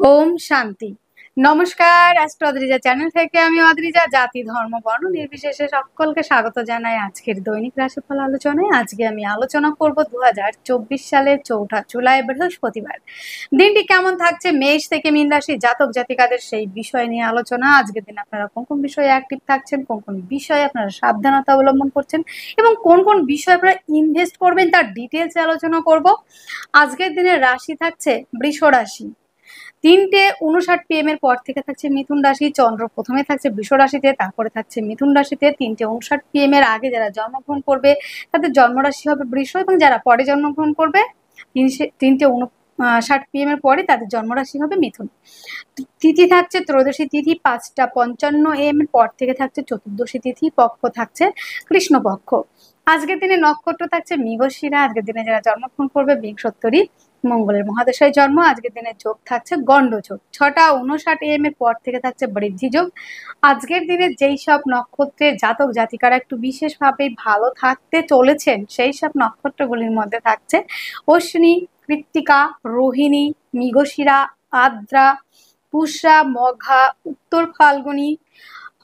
ওম শান্তি। নমস্কার, astro Adrija channel থেকে আমি অদ্রিজা জাতি ধর্ম বর্ণ নির্বিশেষে সকলকে স্বাগত জানাই আজকের দৈনিক রাশিফল আলোচনায়। আজকে আমি আলোচনা করব 2024 সালের 4 জুলাই বৃহস্পতিবার দিনটি কেমন থাকছে মেষ থেকে মীন রাশি জাতক জাতিকাদের সেই বিষয় নিয়ে আলোচনা। আজকের দিন আপনারা কোন কোন বিষয়ে অ্যাক্টিভ থাকছেন, কোন কোন বিষয়ে আপনারা সাবধানতা অবলম্বন করছেন এবং কোন কোন বিষয়ে আপনারা ইনভেস্ট করবেন তার ডিটেলসে আলোচনা করব। আজকের দিনের রাশি থাকছে বৃষ রাশি। 3:59 PM এর পর থেকে থাকছে মিথুন রাশি। চন্দ্র প্রথমে থাকছে বৃষ রাশিতে, তারপরে থাকছে মিথুন রাশিতে। 3:59 PM এর আগে যারা জন্মগ্রহণ করবে তাদের জন্মরাশি হবে বৃষ, এবং যারা পরে জন্মগ্রহণ করবে 3:59 PM এর পরে তাদের জন্মরাশি হবে মিথুন। তিথি থাকছে ত্রয়োদশী তিথি 5:55 AM এর পর থেকে থাকছে চতুর্দশী তিথি, পক্ষ থাকছে কৃষ্ণপক্ষ। আজকের দিনে নক্ষত্র থাকছে মৃগশিরা। আজকের দিনে যারা জন্মগ্রহণ করবে বিংশোত্তরী মঙ্গলের মহাদশায় জন্ম। আজকের দিনে যোগ থাকছে গন্ড যোগ। 6:59 AM এর পর থেকে থাকছে বৃদ্ধি যোগ। আজকের দিনে যেই সব নক্ষত্রের জাতক জাতিকারা একটু বিশেষভাবে ভালো থাকতে চলেছেন সেই সব নক্ষত্রগুলির মধ্যে থাকছে অশ্বিনী, কৃত্তিকা, রোহিণী, মৃগশিরা, আদ্রা, পুষ্যা, মঘা, উত্তর ফাল্গুনী,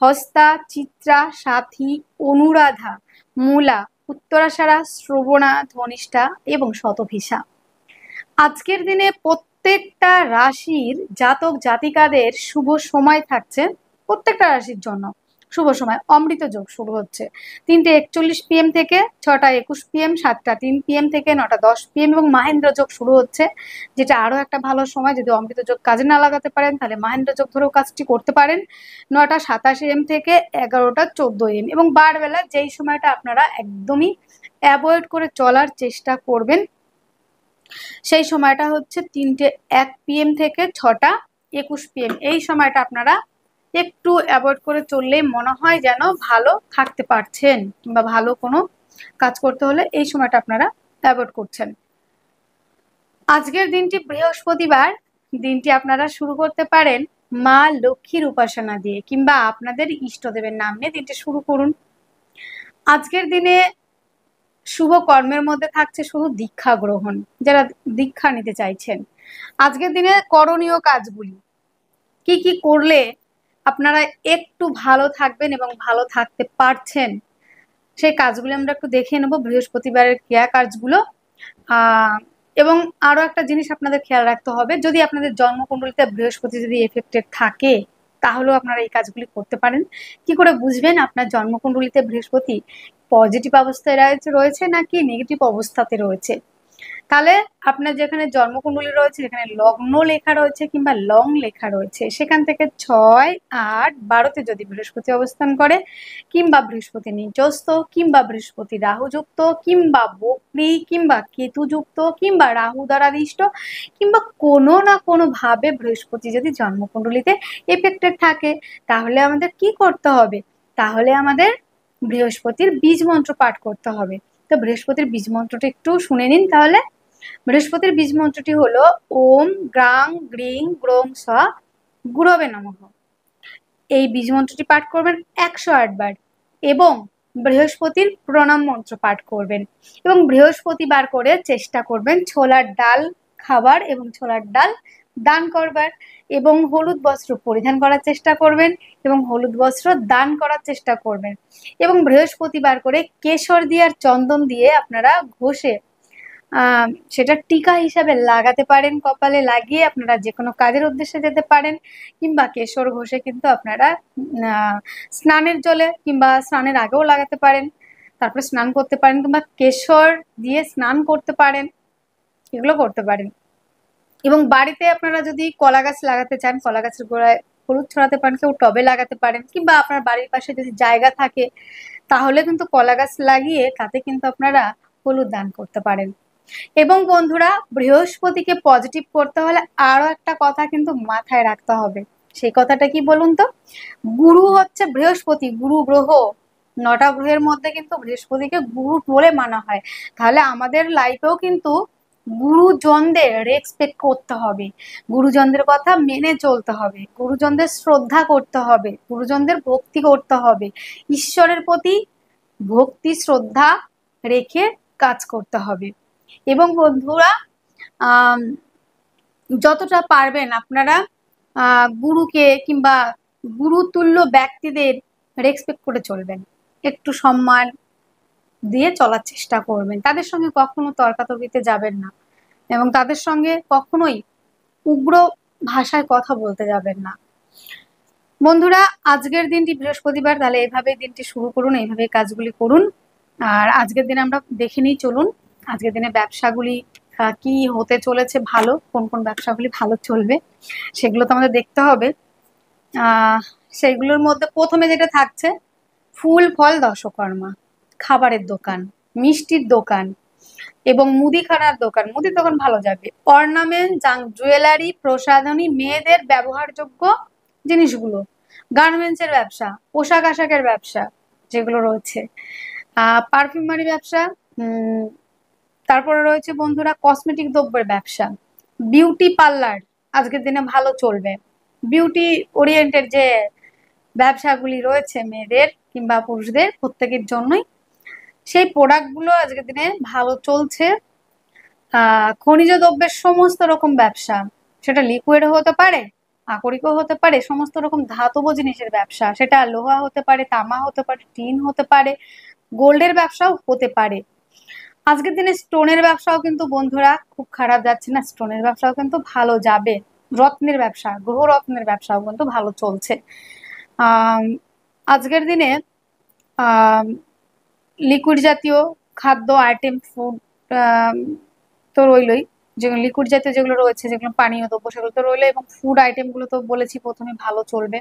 হস্তা, চিত্রা, সাথী, অনুরাধা, মূলা, উত্তরাষাঢ়া, শ্রবণা, ধনিষ্ঠা এবং শতভিষা। আজকের দিনে প্রত্যেকটা রাশির জাতক জাতিকাদের শুভ সময় থাকছে প্রত্যেকটা রাশির জন্য। শুভ সময় অমৃত যোগ শুরু হচ্ছে 3:41 PM থেকে 6:21 PM, 7:03 PM থেকে 9:10 PM, এবং মাহেন্দ্র যোগ শুরু হচ্ছে, যেটা আরো একটা ভালো সময়। যদি অমৃত যোগ কাজে না লাগাতে পারেন তাহলে মাহেন্দ্র যোগ ধরেও কাজটি করতে পারেন। 9:27 AM থেকে 11:14 AM, এবং বারবেলা যেই সময়টা আপনারা একদমই অ্যাভয়েড করে চলার চেষ্টা করবেন সেই সময়টা হচ্ছে 3:01 PM থেকে 6:21 PM। এই সময়টা আপনারা একটু অ্যাভয়েড করে চললেই মনে হয় যেন ভালো থাকতে পারছেন, কিংবা ভালো কোনো কাজ করতে হলে এই সময়টা আপনারা অ্যাভয়েড করছেন। আজকের দিনটি বৃহস্পতিবার। দিনটি আপনারা শুরু করতে পারেন মা লক্ষ্মীর উপাসনা দিয়ে, কিংবা আপনাদের ইষ্টদেবের নাম নিয়ে দিনটি শুরু করুন। আজকের দিনে শুভ কর্মের মধ্যে থাকছে শুধু দীক্ষা গ্রহণ, যারা দীক্ষা নিতে চাইছেন। আজকের দিনে করণীয় কাজগুলি কি কি করলে আপনারা একটু ভালো থাকবেন এবং ভালো থাকতে পারছেন সেই কাজগুলি আমরা একটু দেখে নেব, বৃহস্পতিবারের ক্রিয়া কাজগুলো। এবং আরো একটা জিনিস আপনাদের খেয়াল রাখতে হবে, যদি আপনাদের জন্মকুণ্ডলিতে বৃহস্পতি যদি এফেক্টেড থাকে তাহলেও আপনারা এই কাজগুলি করতে পারেন। কি করে বুঝবেন আপনার জন্মকুণ্ডলিতে বৃহস্পতি পজিটিভ অবস্থায় রয়েছে নাকি নেগেটিভ অবস্থাতে রয়েছে? তাহলে আপনার যেখানে জন্মকুণ্ডলী রয়েছে, যেখানে লগ্ন লেখা রয়েছে কিংবা লং লেখা রয়েছে, সেখান থেকে 6, 8, 12-তে যদি বৃহস্পতি অবস্থান করে, কিংবা বৃহস্পতি নিচস্থ, কিংবা বৃহস্পতি রাহুযুক্ত, কিংবা বক্রী, কিংবা কেতুযুক্ত, কিংবা রাহু দ্বারাদিষ্ট, কিংবা কোনো না কোনো ভাবে বৃহস্পতি যদি জন্মকুণ্ডলীতে এফেক্টেড থাকে, তাহলে আমাদের কি করতে হবে? তাহলে আমাদের বৃহস্পতির বীজ মন্ত্র পাঠ করতে হবে। তো বৃহস্পতির বীজ মন্ত্রটি একটু শুনে নিন তাহলে। বৃহস্পতির বীজ মন্ত্রটি হলো ওম গ্রাং গ্রিং গ্রোং স গুরবে নমঃ। এই বীজ মন্ত্রটি পাঠ করবেন 108 বার, এবং বৃহস্পতির প্রণাম মন্ত্র পাঠ করবেন, এবং বৃহস্পতিবার করে চেষ্টা করবেন ছোলার ডাল খাবার এবং ছোলার ডাল দান করবার, এবং হলুদ বস্ত্র পরিধান করার চেষ্টা করবেন, এবং হলুদ বস্ত্র দান করার চেষ্টা করবেন, এবং বৃহস্পতিবার করে কেশর দিয়ে আর চন্দন দিয়ে আপনারা ঘষে সেটা টিকা হিসাবে লাগাতে পারেন। কপালে লাগিয়ে আপনারা যে কোনো কাজের উদ্দেশ্যে যেতে পারেন, কিংবা কেশর ঘষে কিন্তু আপনারা স্নানের জলে কিংবা স্নানের আগেও লাগাতে পারেন, তারপরে স্নান করতে পারেন, কিংবা কেশর দিয়ে স্নান করতে পারেন, এগুলো করতে পারেন। এবং বাড়িতে আপনারা যদি কলা গাছ লাগাতে চান, কলা গাছের গোড়ায় হলুদ ছড়াতে পারেন, কেউ টবে লাগাতে পারেন, কিংবা আপনার বাড়ির পাশে যদি জায়গা থাকে তাহলে কিন্তু কলা গাছ লাগিয়ে তাতে কিন্তু আপনারা হলুদ দান করতে পারেন। এবং বন্ধুরা, বৃহস্পতিকে পজিটিভ করতে হলে আরো একটা কথা কিন্তু মাথায় রাখতে হবে। সেই কথাটা কি বলুন তো? গুরু হচ্ছে বৃহস্পতি, গুরু গ্রহ। 9টা গ্রহের মধ্যে কিন্তু বৃহস্পতিকে গুরু বলে মানা হয়। তাহলে আমাদের লাইফেও কিন্তু গুরুজনদের রেসপেক্ট করতে হবে, গুরুজনদের কথা মেনে চলতে হবে, গুরুজনদের শ্রদ্ধা করতে হবে, গুরুজনদের ভক্তি করতে হবে, ঈশ্বরের প্রতি ভক্তি শ্রদ্ধা রেখে কাজ করতে হবে। এবং বন্ধুরা, যতটা পারবেন আপনারা গুরুকে কিংবা গুরুতুল্য ব্যক্তিদের রেসপেক্ট করে চলবেন, একটু সম্মান দিয়ে চলার চেষ্টা করবেন, তাদের সঙ্গে কখনো তর্কাতর্কিতে যাবেন না এবং তাদের সঙ্গে কখনোই উগ্র ভাষায় কথা বলতে যাবেন না। বন্ধুরা, আজকের দিনটি বৃহস্পতিবার, তাহলে এইভাবে দিনটি শুরু করুন, এইভাবে কাজগুলি করুন। আর আজকের দিনে আমরা দেখে নিই চলুন আজকের দিনে ব্যবসাগুলি কি হতে চলেছে, ভালো কোন কোন ব্যবসাগুলি ভালো চলবে সেগুলো তো আমাদের দেখতে হবে। সেগুলোর মধ্যে প্রথমে যেটা থাকছে, ফুল ফল দশকর্মা, খাবারের দোকান, মিষ্টির দোকান এবং মুদিখানার দোকান, মুদির দোকান ভালো যাবে। অর্নামেন্ট, জুয়েলারি, প্রসাধনী, মেয়েদের ব্যবহারযোগ্য জিনিসগুলো, গার্মেন্টসের ব্যবসা, পোশাক আশাকের ব্যবসা যেগুলো রয়েছে, পারফিউমারি ব্যবসা, তারপরে রয়েছে বন্ধুরা কসমেটিক দ্রব্যের ব্যবসা, বিউটি পার্লার আজকের দিনে ভালো চলবে। বিউটি ওরিয়েন্টেড যে ব্যবসাগুলি রয়েছে মেয়েদের কিংবা পুরুষদের প্রত্যেকের জন্যই, সেই প্রোডাক্টগুলো আজকের দিনে ভালো চলছে। খনিজ দ্রব্যের সমস্ত রকম ব্যবসা, সেটা লিকুইডও হতে পারে, আকরিকও হতে পারে, সমস্ত রকম ধাতব জিনিসের ব্যবসা, সেটা লোহা হতে পারে, তামা হতে পারে, টিন হতে পারে, গোল্ডের ব্যবসাও হতে পারে। আজকের দিনে স্টোনের ব্যবসাও কিন্তু বন্ধুরা খুব খারাপ যাচ্ছে না, স্টোনের ব্যবসাও কিন্তু ভালো যাবে। রত্নের ব্যবসা, গ্রহ রত্নের ব্যবসাও কিন্তু ভালো চলছে। আজকের দিনে লিকুইড জাতীয় খাদ্য আইটেম, ফুড তো রইলই, যেগুলো লিকুইড জাতীয় যেগুলো রয়েছে, যেগুলো পানীয় দ্রব্য সেগুলো তো রইলো, এবং ফুড আইটেম গুলো তো বলেছি প্রথমে ভালো চলবে।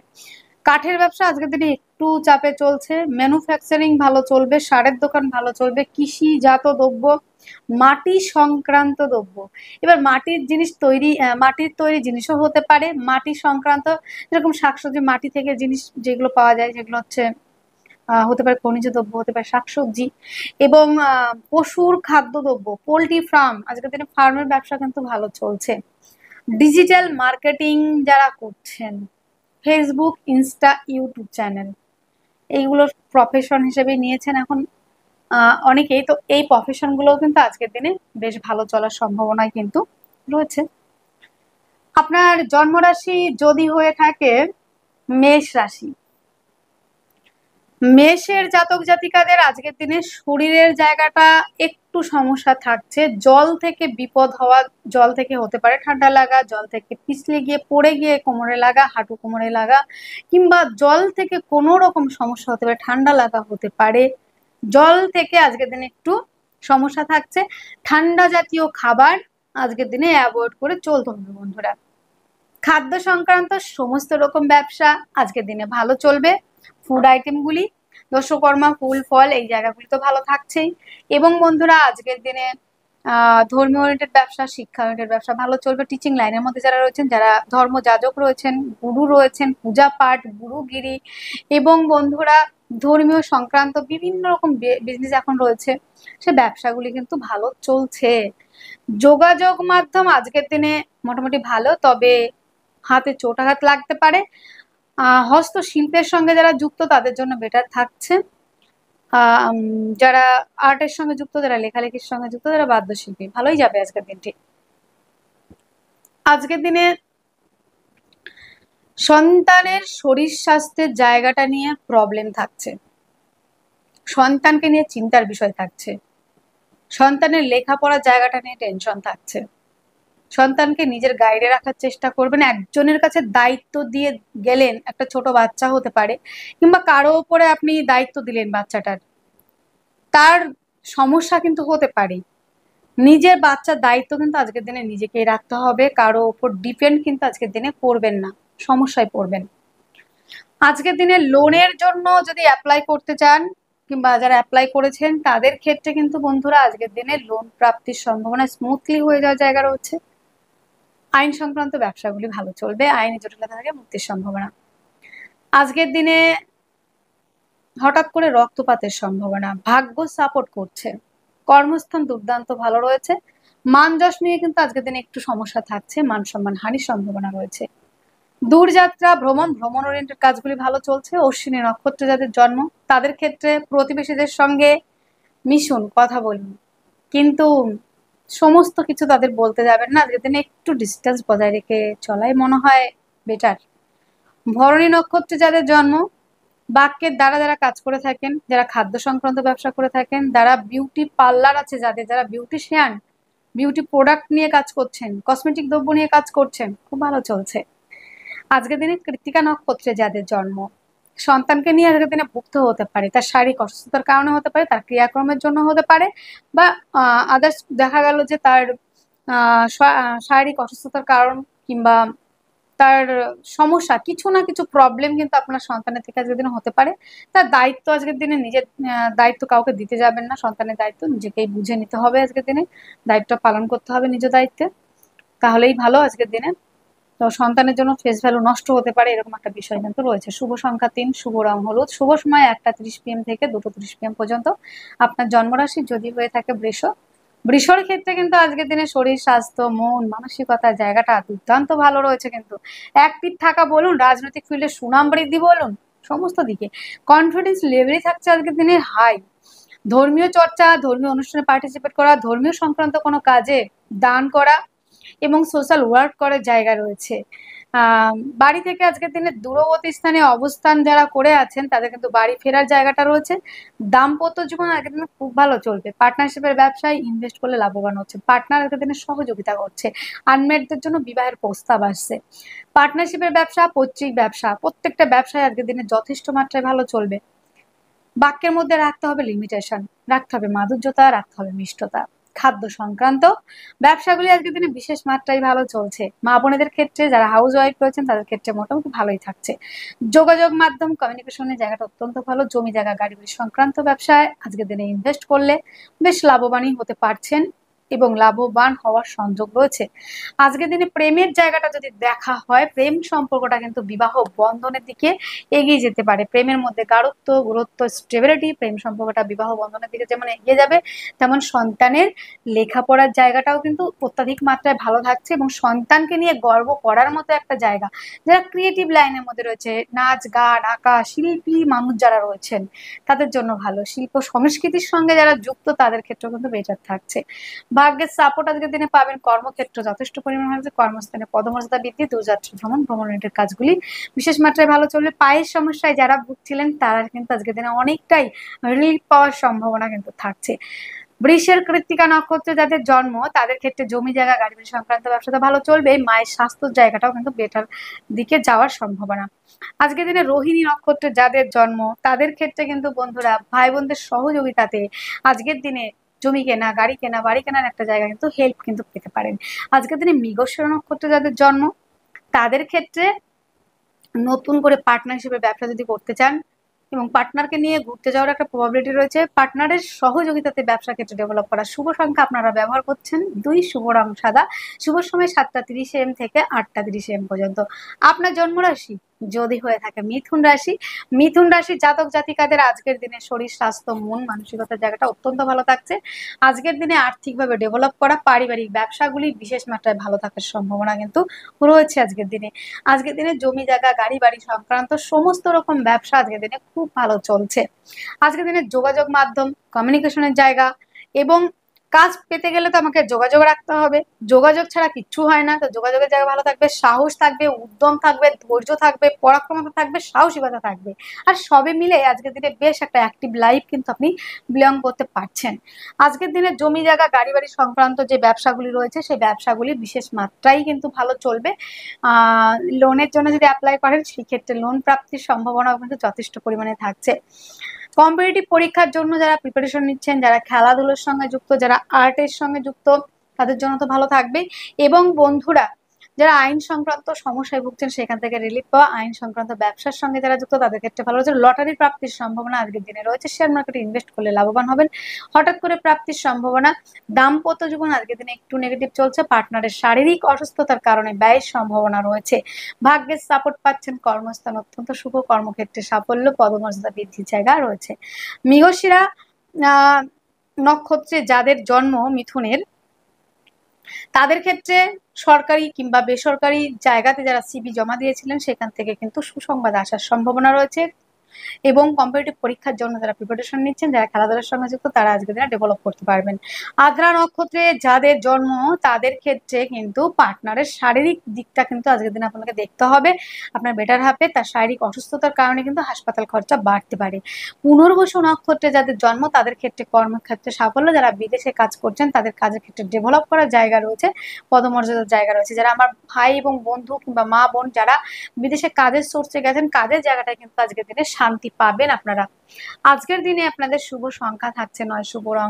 কাঠের ব্যবসা আজকের দিনে একটু চাপে চলছে, ম্যানুফ্যাকচারিং ভালো চলবে, সারের দোকান ভালো চলবে, কৃষিজাত দ্রব্য, মাটি সংক্রান্ত দ্রব্য, এবার মাটির জিনিস তৈরি, মাটির তৈরি জিনিসও হতে পারে, মাটি সংক্রান্ত যেরকম শাকসবজি, মাটি থেকে জিনিস যেগুলো পাওয়া যায় যেগুলো হচ্ছে হতে পারে খনিজ দ্রব্য, হতে পারে শাকসবজি এবং পশুর খাদ্যদ্রব্য, পোল্ট্রি ফার্ম, আজকের দিনে ফার্মের ব্যবসা কিন্তু ভালো চলছে। ডিজিটাল মার্কেটিং যারা করছেন, ফেসবুক, ইনস্টা, ইউটিউব চ্যানেল, এইগুলোর প্রফেশন হিসেবে নিয়েছেন এখন অনেকেই, তো এই প্রফেশন গুলোও কিন্তু আজকের দিনে বেশ ভালো চলার সম্ভাবনাই কিন্তু রয়েছে। আপনার জন্মরাশি যদি হয়ে থাকে মেষ রাশি, মেষের জাতক জাতিকাদের আজকের দিনে শরীরের জায়গাটা একটু সমস্যা থাকছে, জল থেকে বিপদ হওয়া, জল থেকে হতে পারে ঠান্ডা লাগা, জল থেকে পিছলে গিয়ে পড়ে গিয়ে কোমরে লাগা, হাঁটু কোমরে লাগা, কিংবা জল থেকে কোনো রকম সমস্যা হতে পারে, ঠান্ডা লাগা হতে পারে, জল থেকে আজকের দিনে একটু সমস্যা থাকছে। ঠান্ডা জাতীয় খাবার আজকের দিনে অ্যাভয়েড করে চলতে হবে বন্ধুরা। খাদ্য সংক্রান্ত সমস্ত রকম ব্যবসা আজকের দিনে ভালো চলবে। ফুড আইটেমগুলি, দশকর্মা, ফুল ফল, এই জায়গাগুলি তো ভালো থাকছেই। এবং বন্ধুরা আজকের দিনে ধর্মীয় ওরিয়েন্টেড ব্যবসা, শিক্ষা ওরিয়েন্টেড ব্যবসা ভালো চলবে। টিচিং লাইনের মধ্যে যারা রয়েছেন, যারা ধর্মযাজক রয়েছেন, গুরু রয়েছেন, পূজা পাঠ, গুরুগিরি এবং বন্ধুরা ধর্মীয় সংক্রান্ত বিভিন্ন রকম বিজনেস এখন রয়েছে, সে ব্যবসাগুলি কিন্তু ভালো চলছে। যোগাযোগ মাধ্যম আজকের দিনে মোটামুটি ভালো, তবে হাতে চোটাঘাত লাগতে পারে। হস্তশিল্পের সঙ্গে যারা যুক্ত তাদের জন্য বেটার থাকছে। যারা আর্টের সঙ্গে যুক্ত, যারা লেখালেখির সঙ্গে যুক্ত, যারা বাদ্যশিল্পী, ভালোই যাবে আজকের দিনটি। আজকের দিনে সন্তানের শরীর স্বাস্থ্যের জায়গাটা নিয়ে প্রবলেম থাকছে, সন্তানকে নিয়ে চিন্তার বিষয় থাকছে, সন্তানের লেখাপড়ার জায়গাটা নিয়ে টেনশন থাকছে। সন্তানকে নিজের গাইডে রাখার চেষ্টা করবেন। একজনের কাছে দায়িত্ব দিয়ে গেলেন, একটা ছোট বাচ্চা হতে পারে কিংবা কারো উপরে আপনি দায়িত্ব দিলেন বাচ্চাটার, তার সমস্যা কিন্তু হতে পারে। নিজের বাচ্চার দায়িত্ব কিন্তু আজকের দিনে নিজেকেই রাখতে হবে, কারো উপর ডিপেন্ড কিন্তু আজকের দিনে করবেন না, সমস্যায় পড়বেন। আজকের দিনে লোনের জন্য যদি অ্যাপ্লাই করতে চান কিংবা যারা অ্যাপ্লাই করেছেন তাদের ক্ষেত্রে কিন্তু বন্ধুরা আজকের দিনে লোন প্রাপ্তির সম্ভাবনা স্মুথলি হয়ে যাওয়ার জায়গা রয়েছে। আইন সংক্রান্ত ব্যবসাগুলি ভালো চলবে, আইনি জটিলতা থেকে মুক্তির সম্ভাবনা। আজকের দিনে হঠাৎ করে রক্তপাতের সম্ভাবনা, ভাগ্য সাপোর্ট করছে, কর্মস্থান দুর্দান্ত ভালো রয়েছে। মান যশ নিয়ে কিন্তু আজকের দিনে একটু সমস্যা থাকছে, মান সম্মান হানির সম্ভাবনা রয়েছে। দূরযাত্রা, ভ্রমণ, ভ্রমণ ওরিয়েন্টেড কাজগুলি ভালো চলছে। অশ্বিনী নক্ষত্রে যাদের জন্ম তাদের ক্ষেত্রে প্রতিবেশীদের সঙ্গে মিশুন, কথা বলুন, কিন্তু সমস্ত কিছু তাদের বলতে যাবেন না, আজকের দিনে একটু ডিস্টেন্স বজায় রেখে চলাই মনে হয় বেটার। ভরণী নক্ষত্রে যাদের জন্ম, বাক্যের দ্বারা যারা কাজ করে থাকেন, যারা খাদ্য সংক্রান্ত ব্যবসা করে থাকেন, যারা বিউটি পার্লার আছে যাদের, যারা বিউটিশিয়ান, বিউটি প্রোডাক্ট নিয়ে কাজ করছেন, কসমেটিক দ্রব্য নিয়ে কাজ করছেন, খুব ভালো চলছে। আজকের দিনে কৃত্তিকা নক্ষত্রে যাদের জন্ম, সন্তানকে নিয়ে আজকের দিনে ভুগতে হতে পারে, তার শারীরিক অসুস্থতার কারণে হতে পারে, তার ক্রিয়াকর্মের জন্য হতে পারে, বা আদার্স দেখা গেল যে তার শারীরিক অসুস্থতার কারণ কিংবা তার সমস্যা, কিছু না কিছু প্রবলেম কিন্তু আপনার সন্তানের থেকে আজকের দিনে হতে পারে। তার দায়িত্ব আজকের দিনে নিজের দায়িত্ব কাউকে দিতে যাবেন না, সন্তানের দায়িত্ব নিজেকেই বুঝে নিতে হবে, আজকের দিনে দায়িত্ব পালন করতে হবে নিজ দায়িত্বে, তাহলেই ভালো আজকের দিনে। তো সন্তানের জন্য ফেস ভ্যালু নষ্ট হতে পারে, এরকম একটা বিষয় কিন্তু রয়েছে। শুভ সংখ্যা 3, শুভ রং হলুদ, শুভ সময় 1টা 30 PM থেকে 2টো 30 PM পর্যন্ত। আপনার জন্মরাশি যদি হয়ে থাকে বৃষ, বৃষর ক্ষেত্রে কিন্তু আজকের দিনে শরীর স্বাস্থ্য মন মানসিকতার জায়গাটা দুর্দান্ত ভালো রয়েছে, কিন্তু অ্যাক্টিভ থাকা বলুন, রাজনৈতিক ফিল্ডে সুনাম বৃদ্ধি বলুন, সমস্ত দিকে কনফিডেন্স লেভেলই থাকছে আজকের দিনে হাই। ধর্মীয় চর্চা, ধর্মীয় অনুষ্ঠানে পার্টিসিপেট করা, ধর্মীয় সংক্রান্ত কোনো কাজে দান করা এবং সোশ্যাল ওয়ার্ক করার জায়গা রয়েছে। বাড়ি থেকে আজকের দিনে দূরবর্তী স্থানে অবস্থান যারা করে আছেন তাদের কিন্তু বাড়ি ফেরার জায়গাটা রয়েছে। দাম্পত্য জীবন আজকের দিনে খুব ভালো চলবে। পার্টনারশিপের ব্যবসায় ইনভেস্ট করলে লাভবান হচ্ছে, পার্টনার আজকের দিনে সহযোগিতা করছে, আনমেটদের জন্য বিবাহের প্রস্তাব আসছে। পার্টনারশিপের ব্যবসা, পৈতৃক ব্যবসা, প্রত্যেকটা ব্যবসায় আজকের দিনে যথেষ্ট মাত্রায় ভালো চলবে। বাক্যের মধ্যে রাখতে হবে লিমিটেশন, রাখতে হবে মাধুর্যতা, রাখতে হবে মিষ্টতা। খাদ্য সংক্রান্ত ব্যবসাগুলি আজকের দিনে বিশেষ মাত্রায় ভালো চলছে। মা বোনেদের ক্ষেত্রে যারা হাউস ওয়াইফ রয়েছেন তাদের ক্ষেত্রে মোটামুটি ভালোই থাকছে। যোগাযোগ মাধ্যম কমিউনিকেশনের জায়গাটা অত্যন্ত ভালো। জমি জায়গা গাড়ি বাড়ি সংক্রান্ত ব্যবসায় আজকের দিনে ইনভেস্ট করলে বেশ লাভবানই হতে পারছেন এবং লাভবান হওয়ার সংযোগ রয়েছে। আজকের দিনে প্রেমের জায়গাটা যদি দেখা হয়, প্রেম সম্পর্কটা কিন্তু বিবাহ বন্ধনের দিকে এগিয়ে যেতে পারে। প্রেমের মধ্যে গাঢ়ত্ব, গুরুত্ব, স্টেবিলিটি, প্রেম সম্পর্কটা বিবাহ বন্ধনের দিকে যেমন এগিয়ে যাবে, তেমন সন্তানের লেখাপড়ার জায়গাটাও কিন্তু অত্যাধিক মাত্রায় ভালো থাকছে এবং সন্তানকে নিয়ে গর্ব করার মতো একটা জায়গা। যারা ক্রিয়েটিভ লাইনের মধ্যে রয়েছে, নাচ গান আঁকা শিল্পী মানুষ যারা রয়েছেন তাদের জন্য ভালো। শিল্প সংস্কৃতির সঙ্গে যারা যুক্ত তাদের ক্ষেত্রেও কিন্তু বেটার থাকছে। ভাগ্যের সাপোর্ট আজকের দিনে পাবেন। কর্মক্ষেত্র যথেষ্ট পরিমাণ হচ্ছে, কর্মস্থানে পদমর্যাদা বৃদ্ধি, দূরযাত্রা ভ্রমণ, ভ্রমণের কাজগুলি বিশেষ মাত্রায় ভালো চলবে। পায়ের সমস্যায় যারা ভুগছিলেন তারা কিন্তু আজকের দিনে অনেকটাই রিলিফ পাওয়ার সম্ভাবনা কিন্তু থাকছে। বৃষের কৃত্তিকা নক্ষত্রে যাদের জন্ম তাদের ক্ষেত্রে জমি জায়গা গাড়ি বাড়ি সংক্রান্ত ব্যবসাটা ভালো চলবে। মায়ের স্বাস্থ্য জায়গাটাও কিন্তু বেটার দিকে যাওয়ার সম্ভাবনা। আজকের দিনে রোহিণী নক্ষত্রে যাদের জন্ম তাদের ক্ষেত্রে কিন্তু বন্ধুরা ভাই বোনদের সহযোগিতাতে আজকের দিনে জমি কেনা, গাড়ি কেনা, বাড়ি কেনার একটা জায়গা কিন্তু হেল্প কিন্তু পেতে পারেন। আজকের দিনে মৃগশিরা নক্ষত্রে যাদের জন্ম তাদের ক্ষেত্রে নতুন করে পার্টনারশিপের ব্যবসা যদি করতে চান এবং পার্টনারকে নিয়ে ঘুরতে যাওয়ার একটা প্রবাবিলিটি রয়েছে, পার্টনারের সহযোগিতাতে ব্যবসা ক্ষেত্রে ডেভেলপ করা। শুভ সংখ্যা আপনারা ব্যবহার করছেন 2, শুভ রং সাদা, শুভ সময় 7টা 30 AM থেকে 8টা 30 AM পর্যন্ত। আপনার জন্মরাশি যদি হয়ে থাকে মিথুন রাশি, মিথুন রাশি জাতক জাতিকাদের আজকের দিনে শরীর স্বাস্থ্য মন মানসিকতার জায়গাটা অত্যন্ত ভালো থাকছে। আজকের দিনে আর্থিকভাবে ডেভেলপ করা, পারিবারিক ব্যবসাগুলি বিশেষ মাত্রায় ভালো থাকার সম্ভাবনা কিন্তু রয়েছে আজকের দিনে। আজকের দিনে জমি জায়গা গাড়ি বাড়ি সংক্রান্ত সমস্ত রকম ব্যবসা আজকের দিনে খুব ভালো চলছে। আজকের দিনে যোগাযোগ মাধ্যম কমিউনিকেশনের জায়গা এবং কাজ পেতে গেলে তো আমাকে যোগাযোগ রাখতে হবে, যোগাযোগ ছাড়া কিচ্ছু হয় না। তো যোগাযোগের জায়গা ভালো থাকবে, সাহস থাকবে, উদ্যম থাকবে, ধৈর্য থাকবে, পরাক্রমতা থাকবে, সাহসিকতা থাকবে, আর সবে মিলে আজকের দিনে বেশ একটা অ্যাক্টিভ লাইফ কিন্তু আপনি বিলং করতে পারছেন। আজকের দিনে জমি জায়গা গাড়ি বাড়ি সংক্রান্ত যে ব্যবসাগুলি রয়েছে সেই ব্যবসাগুলি বিশেষ মাত্রায় কিন্তু ভালো চলবে। লোনের জন্য যদি অ্যাপ্লাই করেন সেক্ষেত্রে লোন প্রাপ্তির সম্ভাবনাও কিন্তু যথেষ্ট পরিমাণে থাকছে। কম্পিটিটিভ পরীক্ষার জন্য যারা প্রিপারেশন নিচ্ছেন, যারা খেলাধুলার সঙ্গে যুক্ত, যারা আর্টের সঙ্গে যুক্ত তাদের জন্য তো ভালো থাকবে। এবং বন্ধুরা যারা আইন সংক্রান্ত সমস্যায় ভুগছেন সেখান থেকে রিলিফ পাওয়া, আইন সংক্রান্ত ব্যবসার সঙ্গে যারা যুক্ত তাদের ক্ষেত্রে ভালো রয়েছে। লটারি প্রাপ্তির সম্ভাবনা আজকের দিনে রয়েছে, শেয়ার মার্কেটে ইনভেস্ট করলে লাভবান হবেন। হঠাৎ করে প্রাপ্তির সম্ভাবনা। দাম্পত্য জীবন আজকের দিনে একটু নেগেটিভ চলছে, পার্টনারের শারীরিক অসুস্থতার কারণে ব্যয়ের সম্ভাবনা রয়েছে। ভাগ্যের সাপোর্ট পাচ্ছেন, কর্মস্থান অত্যন্ত শুভ, কর্মক্ষেত্রে সাফল্য, পদমর্যাদা বৃদ্ধির জায়গা রয়েছে। মৃগশিরা নক্ষত্রে যাদের জন্ম মিথুনের তাদের ক্ষেত্রে সরকারি কিংবা বেসরকারি জায়গাতে যারা সিভি জমা দিয়েছিলেন সেখান থেকে কিন্তু সুসংবাদ আসার সম্ভাবনা রয়েছে। এবং কম্পিটিটিভ পরীক্ষার জন্য যারা প্রিপারেশন নিচ্ছেন, যারা খেলাধুলার সঙ্গে যুক্ত, তারা আজকের দিনে ডেভেলপ করতে পারবেন। আদ্রা নক্ষত্রে যাদের জন্ম তাদের ক্ষেত্রে কিন্তু পার্টনারের শারীরিক দিকটা কিন্তু আজকের দিনে আপনাকে দেখতে হবে। আপনার বেটার হাফে তার শারীরিক অসুস্থতার কারণে কিন্তু হাসপাতাল খরচা বাড়তে পারে। পুনর্বসু নক্ষত্রে যাদের জন্ম তাদের ক্ষেত্রে কর্মক্ষেত্রে সাফল্য, যারা বিদেশে কাজ করছেন তাদের কাজের ক্ষেত্রে ডেভেলপ করার জায়গা রয়েছে, পদমর্যাদার জায়গা রয়েছে। যারা আমার ভাই এবং বন্ধু কিংবা মা বোন যারা বিদেশে কাজের সোর্সে গেছেন, কাজের জায়গাটায় কিন্তু আজকের দিনে শান্তি পাবেন আপনারা। আজকের দিনে আপনাদের শুভ সংখ্যা থাকছে 9, শুভ রং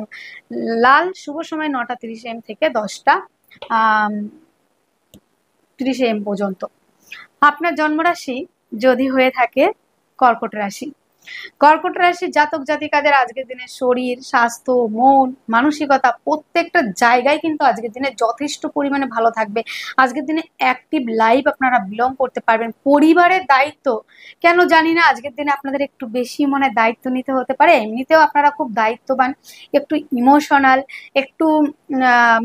লাল, শুভ সময় 9টা 30 AM থেকে 10টা 30 AM পর্যন্ত। আপনার জন্মরাশি যদি হয়ে থাকে কর্কট রাশি, কর্কট রাশির জাতক জাতিকাদের আজকের দিনে শরীর স্বাস্থ্য মন মানসিকতা প্রত্যেকটা জায়গায় কিন্তু আজকের দিনে যথেষ্ট পরিমাণে ভালো থাকবে। আজকের দিনে অ্যাক্টিভ লাইফ আপনারা বিলং করতে পারবেন। পরিবারের দায়িত্ব কেন জানি না আজকের দিনে আপনাদের একটু বেশি মনে দায়িত্ব নিতে হতে পারে। এমনিতেও আপনারা খুব দায়িত্ববান, একটু ইমোশনাল, একটু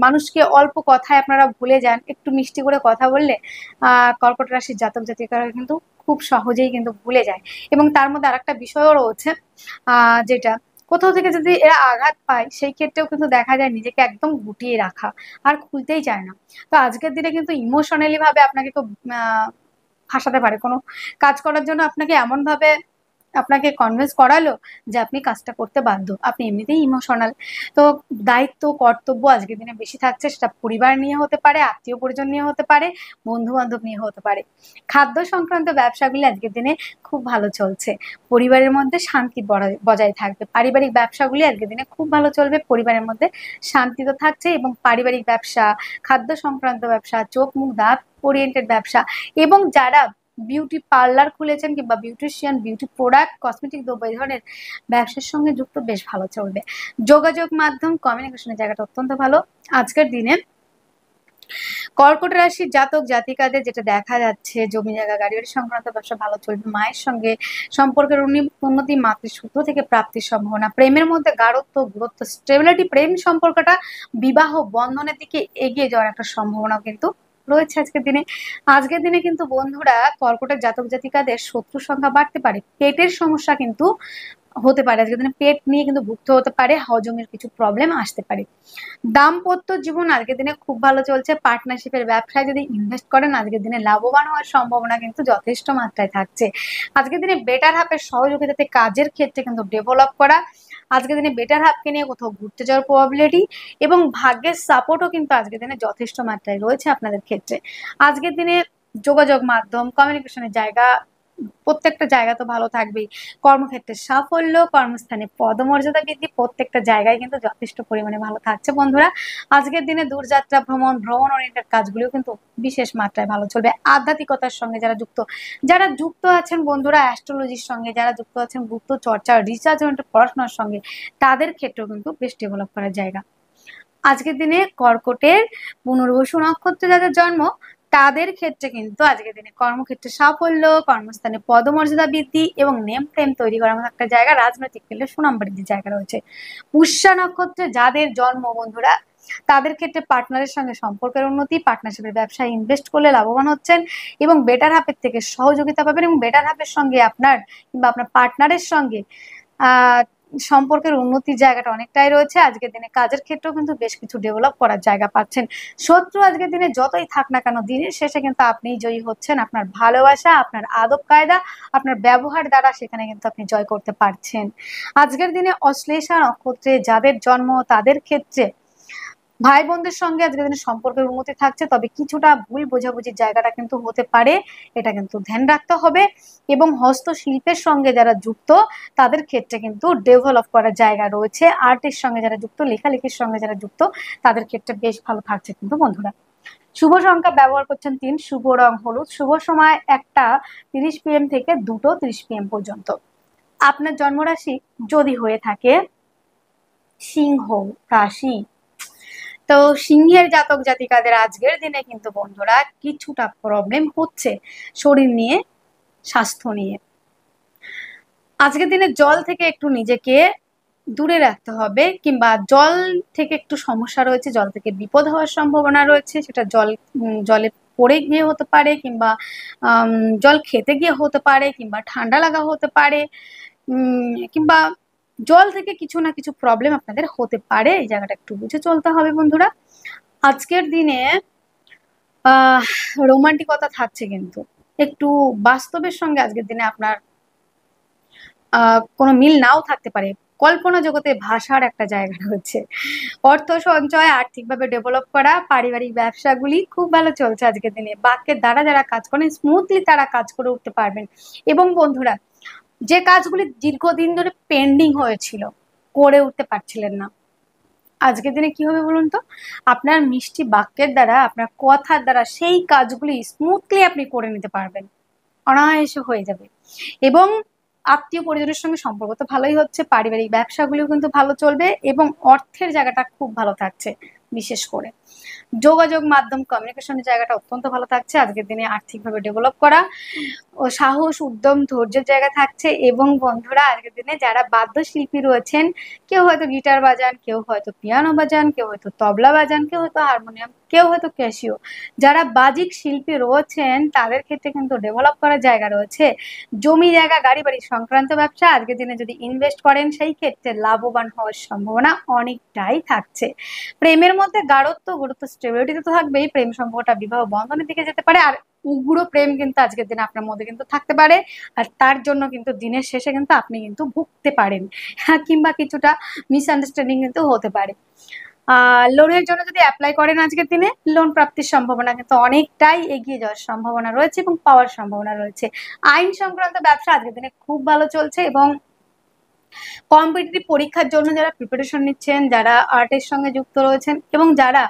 মানুষকে অল্প কথায় আপনারা ভুলে যান। একটু মিষ্টি করে কথা বললে কর্কট রাশির জাতক জাতিকারা কিন্তু খুব সহজেই কিন্তু ভুলে যায়। এবং তার মধ্যে আরেকটা বিষয়ও রয়েছে, যেটা কোথাও থেকে যদি এরা আঘাত পায় সেই ক্ষেত্রেও কিন্তু দেখা যায় নিজেকে একদম গুটিয়ে রাখা, আর খুলতেই চায় না। তো আজকের দিনে কিন্তু ইমোশনালি ভাবে আপনাকে খুব ফাঁসাতে পারে। কোনো কাজ করার জন্য আপনাকে এমন ভাবে আপনাকে কনভিন্স করালো যে আপনি কাজটা করতে বাধ্য। আপনি এমনিতেই ইমোশনাল। তো দায়িত্ব কর্তব্য আজকের দিনে বেশি থাকছে, সেটা পরিবার নিয়ে হতে পারে, আত্মীয় পরিজন নিয়ে হতে পারে, বন্ধু বান্ধব নিয়ে হতে পারে। খাদ্য সংক্রান্ত ব্যবসাগুলি আজকের দিনে খুব ভালো চলছে, পরিবারের মধ্যে শান্তি বজায় থাকবে। পারিবারিক ব্যবসাগুলি আজকের দিনে খুব ভালো চলবে, পরিবারের মধ্যে শান্তি তো থাকছে। এবং পারিবারিক ব্যবসা, খাদ্য সংক্রান্ত ব্যবসা, চোখ মুখ দাঁত ওরিয়েন্টেড ব্যবসা, এবং যারা বিউটি পার্লার খুলেছেন কিংবা বিউটিশিয়ান, বিউটি প্রোডাক্ট, কসমেটিক দ্রব্য এই ধরনের ব্যবসার সঙ্গে যুক্ত, বেশ ভালো চলবে। যোগাযোগ মাধ্যম কমিউনিকেশনের জায়গাটা অত্যন্ত ভালো আজকের দিনে। কর্কট রাশির জাতক জাতিকাদের যেটা দেখা যাচ্ছে, জমি জায়গা গাড়ি বাড়ি সংক্রান্ত ব্যবসা ভালো চলবে। মায়ের সঙ্গে সম্পর্কের উন্নতি, মাতৃসূত্র থেকে প্রাপ্তির সম্ভাবনা, প্রেমের মধ্যে গাঢ়ত্ব গুরুত্ব স্টেবিলিটি, প্রেম সম্পর্কটা বিবাহ বন্ধনের দিকে এগিয়ে যাওয়ার একটা সম্ভাবনা কিন্তু রয়েছে আজকের দিনে। আজকের দিনে কিন্তু বন্ধুরা কর্কটের জাতক জাতিকাদের শত্রুর সংখ্যা বাড়তে পারে, পেটের সমস্যা কিন্তু হতে পারে। আজকের দিনে পেট নিয়ে কিন্তু ভুগতে হতে পারে, হজমের কিছু প্রবলেম আসতে পারে। দাম্পত্য জীবন আজকের দিনে খুব ভালো চলছে। পার্টনারশিপের ব্যবসায় যদি ইনভেস্ট করেন আজকের দিনে লাভবান হওয়ার সম্ভাবনা কিন্তু যথেষ্ট মাত্রায় থাকছে। আজকের দিনে বেটার হাফের সহযোগিতাতে কাজের ক্ষেত্রে কিন্তু ডেভেলপ করা, আজকের দিনে বেটার হাফকে নিয়ে কোথাও ঘুরতে যাওয়ার প্রবাবিলিটি এবং ভাগ্যের সাপোর্টও কিন্তু আজকের দিনে যথেষ্ট মাত্রায় রয়েছে আপনাদের ক্ষেত্রে। আজকের দিনে যোগাযোগ মাধ্যম কমিউনিকেশনের জায়গা প্রত্যেকটা জায়গা তো ভালো থাকবেই। কর্মক্ষেত্রে সাফল্য, কর্মস্থানে পদমর্যাদা বৃদ্ধি, প্রত্যেকটা জায়গায় কিন্তু যথেষ্ট পরিমাণে ভালো থাকছে বন্ধুরা। আজকের দিনে দূরযাত্রা ভ্রমণ ওরিয়েন্টেড কাজগুলিও কিন্তু বিশেষ মাত্রায় ভালো চলবে। আধ্যাত্মিকতার সঙ্গে যারা যুক্ত আছেন বন্ধুরা, অ্যাস্ট্রোলজির সঙ্গে যারা যুক্ত আছেন, গুপ্ত চর্চা রিসার্চ ওরিয়েন্টেড পড়াশোনার সঙ্গে, তাদের ক্ষেত্রেও কিন্তু বেশ ডেভেলপ করার জায়গা। আজকের দিনে কর্কটের পুনর্বসু নক্ষত্রে যাদের জন্ম তাদের ক্ষেত্রে কিন্তু আজকের দিনে কর্মক্ষেত্রে সাফল্য, কর্মস্থানে পদমর্যাদা বৃদ্ধি এবং নেম ফ্লেম তৈরি করার মতো একটা জায়গা, রাজনৈতিক ফিল্ডে সুনাম বৃদ্ধির জায়গা রয়েছে। পুষ্যা নক্ষত্রে যাদের জন্ম বন্ধুরা তাদের ক্ষেত্রে পার্টনারের সঙ্গে সম্পর্কের উন্নতি, পার্টনারশিপের ব্যবসায় ইনভেস্ট করলে লাভবান হচ্ছেন এবং বেটার হাফের থেকে সহযোগিতা পাবেন। এবং বেটার হাফের সঙ্গে আপনার কিংবা আপনার পার্টনারের সঙ্গে সম্পর্কের উন্নতির জায়গাটা অনেকটাই রয়েছে। আজকের দিনে কাজের ক্ষেত্রেও কিন্তু বেশ কিছু ডেভেলপ করার জায়গা পাচ্ছেন। শত্রু আজকের দিনে যতই থাক না কেন, দিনের শেষে কিন্তু আপনিই জয়ী হচ্ছেন। আপনার ভালোবাসা, আপনার আদব কায়দা, আপনার ব্যবহার দ্বারা সেখানে কিন্তু আপনি জয় করতে পারছেন। আজকের দিনে অশ্লেষা নক্ষত্রে যাদের জন্ম তাদের ক্ষেত্রে ভাই বোনদের সঙ্গে আজকের দিনে সম্পর্কের উন্নতি থাকছে, তবে কিছুটা ভুল বোঝাবুঝির জায়গাটা কিন্তু হতে পারে, এটা কিন্তু ধ্যান রাখতে হবে। এবং হস্তশিল্পের সঙ্গে যারা যুক্ত তাদের ক্ষেত্রে কিন্তু ডেভেলপ করার জায়গা রয়েছে। আর্টের সঙ্গে যারা যুক্ত, লেখালেখির সঙ্গে যারা যুক্ত, তাদের ক্ষেত্রে বেশ ভালো থাকছে কিন্তু বন্ধুরা। শুভ সংখ্যা ব্যবহার করছেন 3, শুভ রং হলুদ, শুভ সময় 1টা 30 PM থেকে 2টো 30 PM পর্যন্ত। আপনার জন্মরাশি যদি হয়ে থাকে সিংহ রাশি, তো সিংহের জাতক জাতিকাদের আজকের দিনে কিন্তু বন্ধুরা কিছুটা প্রবলেম হচ্ছে শরীর নিয়ে, স্বাস্থ্য নিয়ে। আজকের দিনে জল থেকে একটু নিজেকে দূরে রাখতে হবে, কিংবা জল থেকে একটু সমস্যা রয়েছে, জল থেকে বিপদ হওয়ার সম্ভাবনা রয়েছে। সেটা জলে পড়ে গিয়ে হতে পারে, কিংবা জল খেতে গিয়ে হতে পারে, কিংবা ঠান্ডা লাগা হতে পারে, কিংবা জল থেকে কিছু না কিছু প্রবলেম আপনাদের হতে পারে। এই জায়গাটা একটু বুঝে চলতে হবে বন্ধুরা। আজকের দিনে রোমান্টিকতা থাকছে, কিন্তু একটু বাস্তবের সঙ্গে আজকের দিনে আপনার কোনো মিল নাও থাকতে পারে। কল্পনা জগতে ভাষার একটা জায়গা রয়েছে। অর্থ সঞ্চয়, আর্থিকভাবে ডেভেলপ করা, পারিবারিক ব্যবসাগুলি খুব ভালো চলছে আজকের দিনে। বাক্যের দ্বারা যারা কাজ করেন স্মুথলি তারা কাজ করে উঠতে পারবেন। এবং বন্ধুরা, যে কাজগুলি দীর্ঘদিন ধরে পেন্ডিং হয়েছিল, করে উঠতে পারছিলেন না, আজকের দিনে কি হবে বলুন তো? আপনার মিষ্টি বাক্যের দ্বারা, আপনার কথার দ্বারা সেই কাজগুলি স্মুথলি আপনি করে নিতে পারবেন, অনায়াসে হয়ে যাবে। এবং আত্মীয় পরিজনের সঙ্গে সম্পর্ক তো ভালোই হচ্ছে, পারিবারিক ব্যবসাগুলিও কিন্তু ভালো চলবে, এবং অর্থের জায়গাটা খুব ভালো থাকছে। বিশেষ করে যোগাযোগ মাধ্যম, কমিউনিকেশনের জায়গাটা অত্যন্ত ভালো থাকছে আজকের দিনে। আর্থিকভাবে ডেভেলপ করা ও সাহস, উদ্যম, ধৈর্যের জায়গা থাকছে। এবং বন্ধুরা, আজকের দিনে যারা বাদ্যশিল্পী রয়েছেন, কেউ হয়তো গিটার বাজান, কেউ হয়তো পিয়ানো বাজান, কেউ হয়তো তবলা বাজান, কেউ হয়তো হারমোনিয়াম, কেউ হয়তো ক্যাসিও, যারা বাজিক শিল্পী রয়েছেন তাদের ক্ষেত্রে কিন্তু ডেভেলপ করার জায়গা রয়েছে। জমি জায়গা, গাড়ি বাড়ি সংক্রান্ত ব্যবসা আজকের দিনে যদি ইনভেস্ট করেন, সেই ক্ষেত্রে লাভবান হওয়ার সম্ভাবনা অনেকটাই থাকছে। প্রেমের মধ্যে গাঢ়ত্ব, গুরুত্ব, স্টেবিলিটি তো থাকবেই। প্রেম সম্পর্কটা বিবাহ বন্ধনের দিকে যেতে পারে, আর উগ্র প্রেম কিন্তু আজকের দিনে আপনার মধ্যে কিন্তু থাকতে পারে। আর তার জন্য কিন্তু দিনের শেষে কিন্তু আপনি কিন্তু ভুগতে পারেন, হ্যাঁ, কিংবা কিছুটা মিসআন্ডারস্ট্যান্ডিং কিন্তু হতে পারে। লোনের জন্য যদি অ্যাপ্লাই করেন আজকের দিনে, লোন প্রাপ্তির সম্ভাবনা কিন্তু অনেকটাই এগিয়ে যাওয়ার সম্ভাবনা রয়েছে এবং পাওয়ার সম্ভাবনা রয়েছে। আইন সংক্রান্ত ব্যবসা আজকের দিনে খুব ভালো চলছে। এবং কম্পিটিটিভ পরীক্ষার জন্য যারা প্রিপারেশন নিচ্ছেন, যারা আর্টের সঙ্গে যুক্ত রয়েছেন, এবং যারা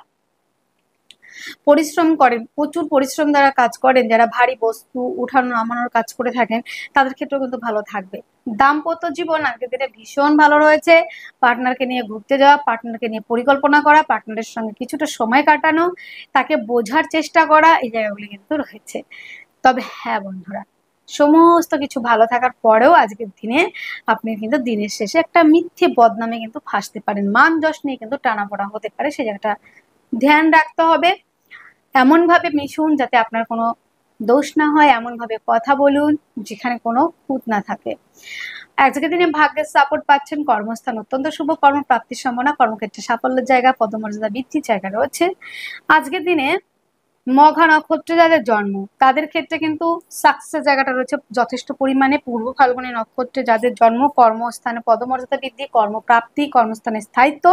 পরিশ্রম করেন, প্রচুর পরিশ্রম দ্বারা কাজ করেন, যারা ভারী বস্তু উঠানো নামানোর কাজ করে থাকেন, তাদের ক্ষেত্রেও কিন্তু ভালো থাকবে। দাম্পত্য জীবন আজকের দিনে ভীষণ ভালো রয়েছে। পার্টনারকে নিয়ে ঘুরতে যাওয়া, পার্টনারকে নিয়ে পরিকল্পনা করা, পার্টনারের সঙ্গে কিছুটা সময় কাটানো, তাকে বোঝার চেষ্টা করা, এই জায়গাগুলি কিন্তু রয়েছে। তবে হ্যাঁ বন্ধুরা, সমস্ত কিছু ভালো থাকার পরেও আজকের দিনে আপনি কিন্তু দিনের শেষে একটা মিথ্যে বদনামে কিন্তু ফাঁসতে পারেন। মান যশ নিয়ে কিন্তু টানাপোড়া হতে পারে, সে জায়গাটা ধ্যান রাখতে হবে। এমন ভাবে মিশুন যাতে আপনার কোনো দোষ না হয়, এমন ভাবে কথা বলুন যেখানে কোনো খুঁত না থাকে। আজকের দিনে ভাগ্যের সাপোর্ট পাচ্ছেন, কর্মস্থান অত্যন্ত শুভ, কর্মপ্রাপ্তির সম্ভাবনা, কর্মক্ষেত্রে সাফল্যের জায়গা, পদমর্যাদা বৃদ্ধির জায়গা রয়েছে। আজকের দিনে মঘা নক্ষত্রে যাদের জন্ম, তাদের ক্ষেত্রে কিন্তু সাকসেস জায়গাটা রয়েছে যথেষ্ট পরিমাণে। পূর্ব ফাল্গুনী নক্ষত্রে যাদের জন্ম, কর্মস্থানে পদমর্যাদা বৃদ্ধি, কর্মপ্রাপ্তি, কর্মস্থানে স্থায়িত্ব,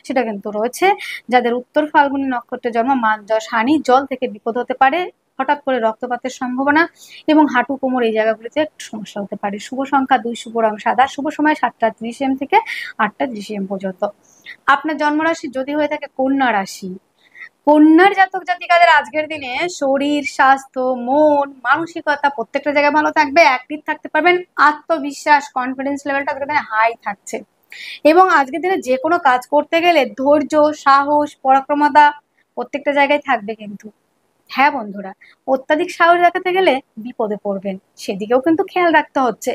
সেটা কিন্তু রয়েছে। যাদের উত্তর ফাল্গুনী নক্ষত্রে জন্ম, মান যশ হানি, জল থেকে বিপদ হতে পারে, হঠাৎ করে রক্তপাতের সম্ভাবনা, এবং হাঁটু কোমর এই জায়গাগুলিতে একটু সমস্যা হতে পারে। শুভ সংখ্যা 2, শুভ রং সাদা, শুভ সময় 7:30 AM থেকে 8:30 AM পর্যন্ত। আপনার জন্মরাশি যদি হয়ে থাকে কন্যা রাশি, কন্যার জাতক জাতিকাদের আজকের দিনে শরীর, স্বাস্থ্য, মন, মানসিকতা প্রত্যেকটা জায়গায় ভালো থাকবে। অ্যাক্টিভ থাকতে পারবেন, আত্মবিশ্বাস, কনফিডেন্স লেভেলটা আজকের দিনে হাই থাকছে। এবং আজকের দিনে যে কোনো কাজ করতে গেলে ধৈর্য, সাহস, পরাক্রমতা প্রত্যেকটা জায়গায় থাকবে কিন্তু। হ্যাঁ বন্ধুরা, অত্যাধিক সাহস দেখাতে গেলে বিপদে পড়বেন, সেদিকেও কিন্তু খেয়াল রাখতে হচ্ছে।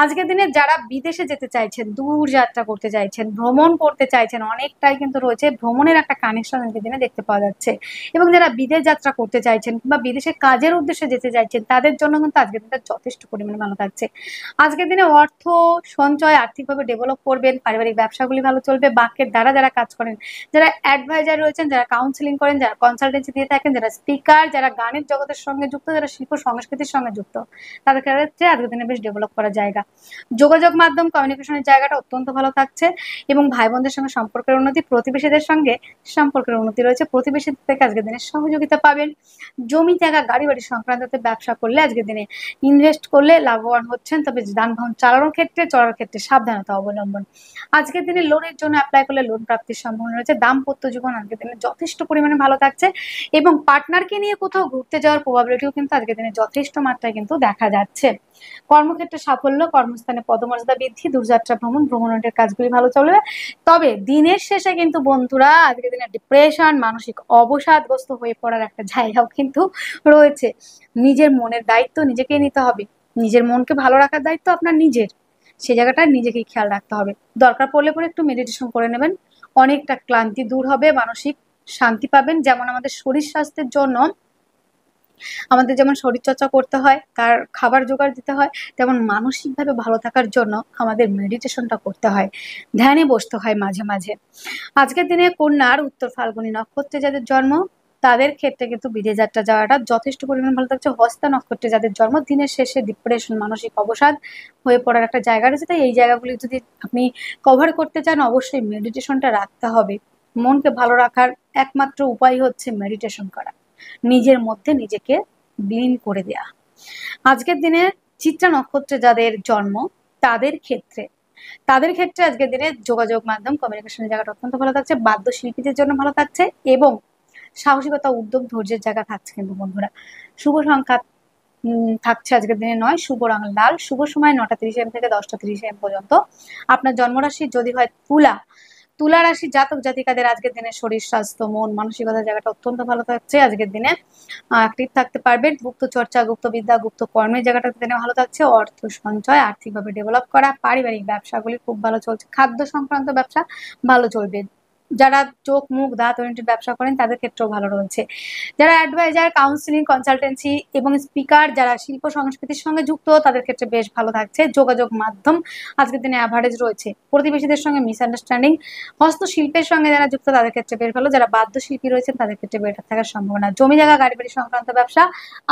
আজকের দিনে যারা বিদেশে যেতে চাইছেন, দূর যাত্রা করতে চাইছেন, ভ্রমণ করতে চাইছেন, অনেকটাই কিন্তু রয়েছে, ভ্রমণের একটা কানেকশন আজকের দিনে দেখতে পাওয়া যাচ্ছে। এবং যারা বিদেশ যাত্রা করতে চাইছেন কিংবা বিদেশে কাজের উদ্দেশ্যে যেতে চাইছেন, তাদের জন্য কিন্তু আজকের দিনটা যথেষ্ট পরিমাণে ভালো থাকছে। আজকের দিনে অর্থ সঞ্চয়, আর্থিকভাবে ডেভেলপ করবেন, পারিবারিক ব্যবসাগুলি ভালো চলবে। বাক্যের দ্বারা যারা কাজ করেন, যারা অ্যাডভাইজার রয়েছেন, যারা কাউন্সিলিং করেন, যারা কনসালটেন্সি দিয়ে থাকেন, যারা স্পিকার, যারা গানের জগতের সঙ্গে যুক্ত, যারা শিল্প সংস্কৃতির সঙ্গে যুক্ত, তাদের ক্ষেত্রে আজকের দিনে বেশ ডেভেলপ করার জায়গা। যোগাযোগ মাধ্যম, কমিউনিকেশনের জায়গাটা অত্যন্ত ভালো থাকছে। এবং ভাই বোনদের সঙ্গে সম্পর্কের উন্নতি, প্রতিবেশীদের সঙ্গে সম্পর্কের উন্নতি রয়েছে। প্রতিবেশীদের থেকে আজকের দিনে সহযোগিতা পাবেন। জমি জায়গা, গাড়ি বাড়ি সংক্রান্ত ব্যবসা করলে আজকের দিনে ইনভেস্ট করলে লাভবান হচ্ছেন। তবে যানবাহন চালানোর ক্ষেত্রে, চলার ক্ষেত্রে সাবধানতা অবলম্বন। আজকের দিনে লোনের জন্য অ্যাপ্লাই করলে লোন প্রাপ্তির সম্ভাবনা রয়েছে। দাম্পত্য জীবন আজকের দিনে যথেষ্ট পরিমাণে ভালো থাকছে। এবং পার্টনারকে নিয়ে কোথাও ঘুরতে যাওয়ার প্রবাবিলিটিও কিন্তু আজকের দিনে যথেষ্ট মাত্রায় কিন্তু দেখা যাচ্ছে। কর্মক্ষেত্রে সাফল্য, কর্মস্থানে পদমর্যাদা বৃদ্ধি, দূরযাত্রা ভ্রমণ, ভ্রমণের কাজগুলি ভালো চলবে। তবে দিনের শেষে কিন্তু বন্ধুরা আজকের দিনে ডিপ্রেশন, মানসিক অবসাদগ্রস্ত হয়ে পড়ার একটা জায়গাও কিন্তু রয়েছে। নিজের মনের দায়িত্ব নিজেকেই নিতে হবে। নিজের মনকে ভালো রাখার দায়িত্ব আপনার নিজের, সে জায়গাটা নিজেকেই খেয়াল রাখতে হবে। দরকার পড়লে পরে একটু মেডিটেশন করে নেবেন, অনেকটা ক্লান্তি দূর হবে, মানসিক শান্তি পাবেন। যেমন আমাদের শরীর স্বাস্থ্যের জন্য আমাদের যেমন শরীরচর্চা করতে হয়, তার খাবার জোগাড় দিতে হয়, তেমন মানসিকভাবে ভালো থাকার জন্য আমাদের মেডিটেশনটা করতে হয়, ধ্যানে বসতে হয় মাঝে মাঝে। আজকের দিনে কন্যার উত্তর ফাল্গুনী নক্ষত্রে যাদের জন্ম, তাদের ক্ষেত্রে কিন্তু বিদেশ যাত্রা যাওয়াটা যথেষ্ট পরিমাণ ভালো থাকছে। হস্তা নক্ষত্রে যাদের জন্ম, দিনের শেষে ডিপ্রেশন, মানসিক অবসাদ হয়ে পড়ার একটা জায়গা রয়েছে। তাই এই জায়গাগুলি যদি আপনি কভার করতে চান, অবশ্যই মেডিটেশনটা রাখতে হবে। মনকে ভালো রাখার একমাত্র উপায় হচ্ছে মেডিটেশন করা, নিজের মধ্যে নিজেকে বিলীন করে দেয়া। আজকের দিনে চিত্রা নক্ষত্রে যাদের জন্ম, তাদের ক্ষেত্রে আজকের দিনে যোগাযোগ মাধ্যম, কমিউনিকেশনের জায়গাটা অত্যন্ত ভালো থাকছে। বাদ্যশিল্পীদের জন্য ভালো থাকছে এবং সাহসিকতা, উদ্যম, ধৈর্যের জায়গা থাকছে কিন্তু বন্ধুরা। শুভ সংখ্যা থাকছে আজকের দিনে 9, শুভ রং লাল, শুভ সময় 9টা 30 AM থেকে 10টা 30 AM পর্যন্ত। আপনার জন্মরাশি যদি হয় তুলা, তুলা রাশি জাতক জাতিকাদের আজকের দিনে শরীর স্বাস্থ্য, মন, মানসিকতার জায়গাটা অত্যন্ত ভালো থাকছে। আজকের দিনে অ্যাক্টিভ থাকতে পারবেন। গুপ্ত চর্চা, গুপ্ত বিদ্যা, গুপ্ত কর্মের জায়গাটা দিনে ভালো থাকছে। অর্থ সঞ্চয়, আর্থিকভাবে ডেভেলপ করা, পারিবারিক ব্যবসাগুলি খুব ভালো চলছে। খাদ্য সংক্রান্ত ব্যবসা ভালো চলবে। যারা চোখ মুখ দাঁত ওরিয়েন্টেড ব্যবসা করেন তাদের ক্ষেত্রেও ভালো রয়েছে। যারা অ্যাডভাইজার, কাউন্সিলিং, কনসালটেন্সি এবং স্পিকার, যারা শিল্প সংস্কৃতির সঙ্গে যুক্ত, তাদের ক্ষেত্রে বেশ ভালো থাকছে। যোগাযোগ মাধ্যম আজকের দিনে অ্যাভারেজ রয়েছে। প্রতিবেশীদের সঙ্গে মিসআন্ডারস্ট্যান্ডিং, হস্তশিল্পের সঙ্গে যারা যুক্ত তাদের ক্ষেত্রে বেশ ভালো। যারা বাদ্যশিল্পী রয়েছেন তাদের ক্ষেত্রে বেটার থাকার সম্ভাবনা। জমি জায়গা, গাড়ি বাড়ি সংক্রান্ত ব্যবসা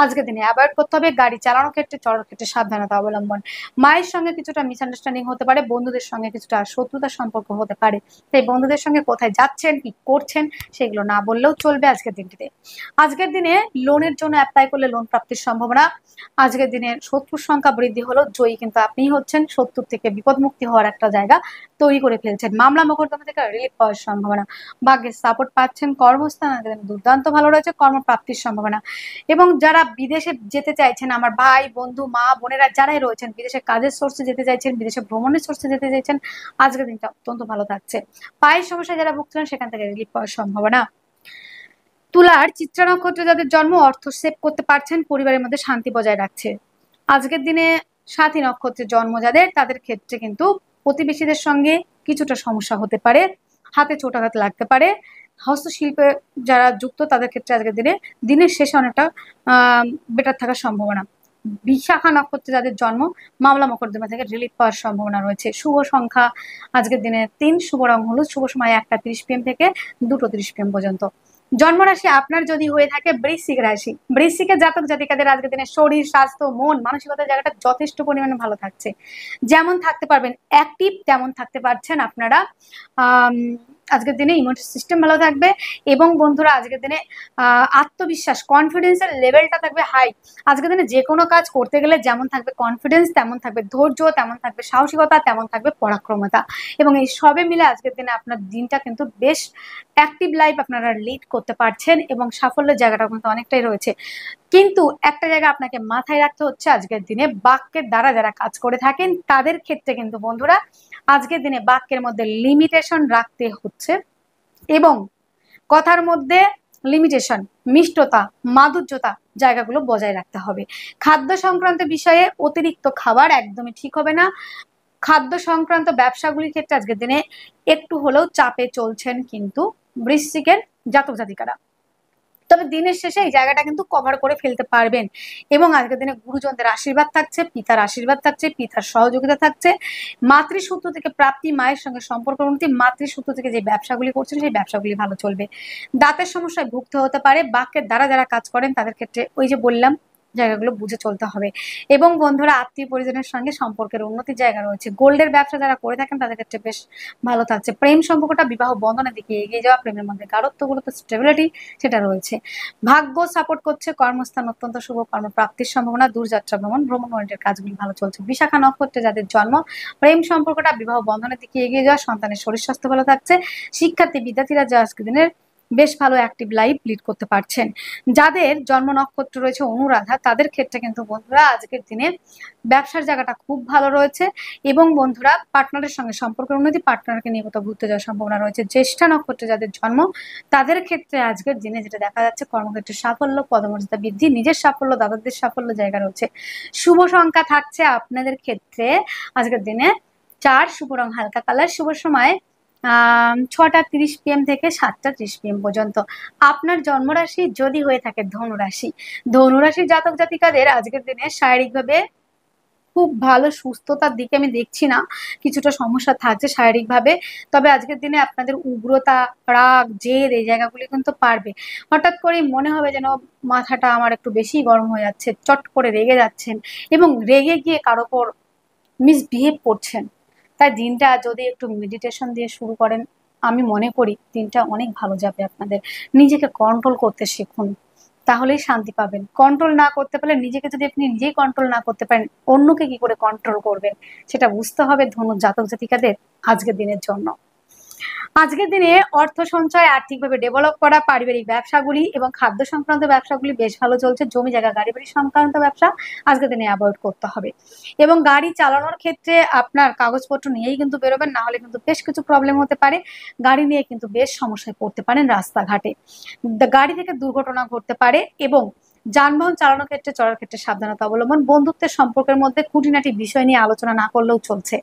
আজকের দিনে অ্যাভয়েড করতে হবে। গাড়ি চালানোর ক্ষেত্রে, চলার ক্ষেত্রে সাবধানতা অবলম্বন। মায়ের সঙ্গে কিছুটা মিসআন্ডারস্ট্যান্ডিং হতে পারে, বন্ধুদের সঙ্গে কিছুটা শত্রুতার সম্পর্ক হতে পারে। তাই বন্ধুদের সঙ্গে কোথায় যাচ্ছেন, কি করছেন সেগুলো না বললেও চলবে আজকের দিনটিতে। আজকের দিনে লোনের জন্য অ্যাপ্লাই করলে লোন প্রাপ্তির সম্ভাবনা। আজকের দিনে শত্রুর সংখ্যা বৃদ্ধি হলো, জয়ী কিন্তু আপনিই হচ্ছেন। শত্রুর থেকে বিপদ মুক্তি হওয়ার একটা জায়গা তৈরি করে ফেলছেন। মামলা মোকদ্দমা থেকে রিলিফ পাওয়ার সম্ভাবনা। ভাগ্যের সাপোর্ট পাচ্ছেন। কর্মস্থান দুর্দান্ত ভালো রয়েছে, কর্মপ্রাপ্তির সম্ভাবনা। এবং যারা বিদেশে যেতে চাইছেন, আমার ভাই বন্ধু মা বোনেরা যারাই রয়েছেন, বিদেশে কাজের সোর্সে যেতে চাইছেন, বিদেশে ভ্রমণের সোর্সে যেতে চাইছেন, আজকের দিনটা অত্যন্ত ভালো থাকছে। পায়ের সমস্যায় যারা ভুগছিলেন সেখান থেকে রিলিফ পাওয়ার সম্ভাবনা। তুলার চিত্রা নক্ষত্রে যাদের জন্ম, অর্থ সেভ করতে পারছেন, পরিবারের মধ্যে শান্তি বজায় রাখছে। আজকের দিনে সাথী নক্ষত্রে জন্ম যাদের, তাদের ক্ষেত্রে কিন্তু প্রতিবেশীদের সঙ্গে কিছুটা সমস্যা হতে পারে, হাতে ছোটাঘাত লাগতে পারে। হস্তশিল্পে যারা যুক্ত তাদের ক্ষেত্রে আজকের দিনে দিনের শেষে অনেকটা বেটার থাকার সম্ভাবনা। বিশাখা নক্ষত্রে যাদের জন্ম, মামলা মোকদ্দমা থেকে রিলিফ পাওয়ার সম্ভাবনা রয়েছে। শুভ সংখ্যা আজকের দিনে 3, শুভ রং হলুদ, শুভ সময় 1টা 30 PM থেকে 2টো 30 PM পর্যন্ত। জন্মরাশি আপনার যদি হয়ে থাকে বৃশ্চিক রাশি, বৃশ্চিকের জাতক জাতিকাদের আজকের দিনে শরীর স্বাস্থ্য, মন, মানসিকতার জায়গাটা যথেষ্ট পরিমাণে ভালো থাকছে। যেমন থাকতে পারবেন অ্যাক্টিভ, তেমন থাকতে পারছেন আপনারা। আজকের দিনে ইমিউন সিস্টেম ভালো থাকবে এবং বন্ধুরা আজকের দিনে আত্মবিশ্বাস, কনফিডেন্সের লেভেলটা থাকবে হাই। আজকের দিনে যে কোনো কাজ করতে গেলে যেমন থাকবে কনফিডেন্স, তেমন থাকবে ধৈর্য, তেমন থাকবে সাহসিকতা, তেমন থাকবে পরাক্রমতা। এবং এই সবে মিলে আজকের দিনে আপনার দিনটা কিন্তু বেশ অ্যাক্টিভ লাইফ আপনারা লিড করতে পারছেন এবং সাফল্যের জায়গাটা কিন্তু অনেকটাই রয়েছে। কিন্তু একটা জায়গা আপনাকে মাথায় রাখতে হচ্ছে, আজকের দিনে বাক্যের দ্বারা যারা কাজ করে থাকেন তাদের ক্ষেত্রে কিন্তু বন্ধুরা আজকের দিনে বাক্যের মধ্যে লিমিটেশন রাখতে হচ্ছে এবং কথার মধ্যে লিমিটেশন, মিষ্টতা, মাধুর্যতা জায়গাগুলো বজায় রাখতে হবে। খাদ্য সংক্রান্ত বিষয়ে অতিরিক্ত খাবার একদমই ঠিক হবে না। খাদ্য সংক্রান্ত ব্যবসাগুলির ক্ষেত্রে আজকের দিনে একটু হলেও চাপে চলছেন কিন্তু বৃশ্চিকের জাতক জাতিকারা। তবে দিনের শেষে এই জায়গাটা কিন্তু কভার করে ফেলতে পারবেন এবং আজকের দিনে গুরুজনদের আশীর্বাদ থাকছে, পিতার আশীর্বাদ থাকছে, পিতার সহযোগিতা থাকছে। মাতৃসূত্র থেকে প্রাপ্তি, মায়ের সঙ্গে সম্পর্ক উন্নতি, মাতৃসূত্র থেকে যে ব্যবসাগুলি করছেন সেই ব্যবসাগুলি ভালো চলবে। দাঁতের সমস্যায় ভুগতে হতে পারে। বাক্যের দ্বারা যারা কাজ করেন তাদের ক্ষেত্রে ওই যে বললাম জায়গাগুলো বুঝে চলতে হবে। এবং বন্ধুরা আত্মীয় পরিজনের সঙ্গে সম্পর্কের উন্নতির জায়গা রয়েছে। গোল্ডের ব্যবসা যারা করে থাকেন তাদের ক্ষেত্রে বেশ ভালো থাকছে। প্রেম সম্পর্কটা বিবাহ বন্ধনের দিকে এগিয়ে যাওয়া, প্রেমের মধ্যে গাঢ়ত্ব, গুরুত্ব, স্টেবিলিটি সেটা রয়েছে। ভাগ্য সাপোর্ট করছে, কর্মস্থান অত্যন্ত শুভ, কর্মপ্রাপ্তির সম্ভাবনা, দূরযাত্রা ভ্রমণ, ভ্রমণ ওরিয়েন্টেড কাজগুলি ভালো চলছে। বিশাখা নক্ষত্রে যাদের জন্ম, প্রেম সম্পর্কটা বিবাহ বন্ধনের দিকে এগিয়ে যাওয়া, সন্তানের শরীর স্বাস্থ্য ভালো থাকছে। শিক্ষার্থী বিদ্যার্থীরা যা আজকের দিনের বেশ ভালো অ্যাক্টিভ লাইফ লিড করতে পারছেন। যাদের জন্ম নক্ষত্র রয়েছে অনুরাধা, তাদের ক্ষেত্রে কিন্তু বন্ধুরা আজকের দিনে ব্যবসার জায়গাটা খুব ভালো রয়েছে এবং বন্ধুরা পার্টনারের সঙ্গে সম্পর্কের উন্নতি, পার্টনারকে নিয়ে কোথাও ঘুরতে যাওয়ার সম্ভাবনা রয়েছে। জ্যেষ্ঠা নক্ষত্রে যাদের জন্ম, তাদের ক্ষেত্রে আজকের দিনে যেটা দেখা যাচ্ছে কর্মক্ষেত্রে সাফল্য, পদমর্যাদা বৃদ্ধি, নিজের সাফল্য, দাদাদের সাফল্য জায়গা রয়েছে। শুভ সংখ্যা থাকছে আপনাদের ক্ষেত্রে আজকের দিনে 4, শুভ রং হালকা কালার, শুভ সময় 6টা 30 PM থেকে 7টা 30 PM পর্যন্ত। আপনার জন্মরাশি যদি হয়ে থাকে ধনুরাশি, ধনুরাশির জাতক জাতিকাদের আজকের দিনে শারীরিকভাবে খুব ভালো সুস্থতার দিকে আমি দেখছি না, কিছুটা সমস্যা থাকছে শারীরিকভাবে। তবে আজকের দিনে আপনাদের উগ্রতা, রাগ, জেদ এই জায়গাগুলি কিন্তু পারবে। হঠাৎ করে মনে হবে যেন মাথাটা আমার একটু বেশি গরম হয়ে যাচ্ছে, চট করে রেগে যাচ্ছেন এবং রেগে গিয়ে কারো ওপর মিসবিহেভ করছেন। তাই দিনটা যদি একটু মেডিটেশন দিয়ে শুরু করেন, আমি মনে করি দিনটা অনেক ভালো যাবে আপনাদের। নিজেকে কন্ট্রোল করতে শিখুন, তাহলেই শান্তি পাবেন। কন্ট্রোল না করতে পারলে, নিজেকে যদি আপনি নিজেই কন্ট্রোল না করতে পারেন, অন্যকে কি করে কন্ট্রোল করবেন সেটা বুঝতে হবে ধনু জাতক জাতিকাদের আজকের দিনের জন্য। আজকের দিনে অর্থ সঞ্চয়, আর্থিকভাবে ডেভেলপ করা, পারিবারিক ব্যবসাগুলি এবং খাদ্য সংক্রান্ত ব্যবসাগুলি বেশ ভালো চলছে। জমি জায়গা গাড়ি বাড়ি সংক্রান্ত ব্যবসা আজকের দিনে অ্যাভয়েড করতে হবে। এবং গাড়ি চালানোর ক্ষেত্রে আপনার কাগজপত্র নিয়েই কিন্তু বেরোবেন, না হলে কিন্তু বেশ কিছু প্রবলেম হতে পারে। গাড়ি নিয়ে কিন্তু বেশ সমস্যায় পড়তে পারেন রাস্তাঘাটে, গাড়ি থেকে দুর্ঘটনা ঘটতে পারে। এবং যানবাহন চালানোর ক্ষেত্রে, চলার ক্ষেত্রে সাবধানতা অবলম্বন। বন্ধুত্বের সম্পর্কের মধ্যে খুঁটিনাটি বিষয় নিয়ে আলোচনা না করলেও চলছে।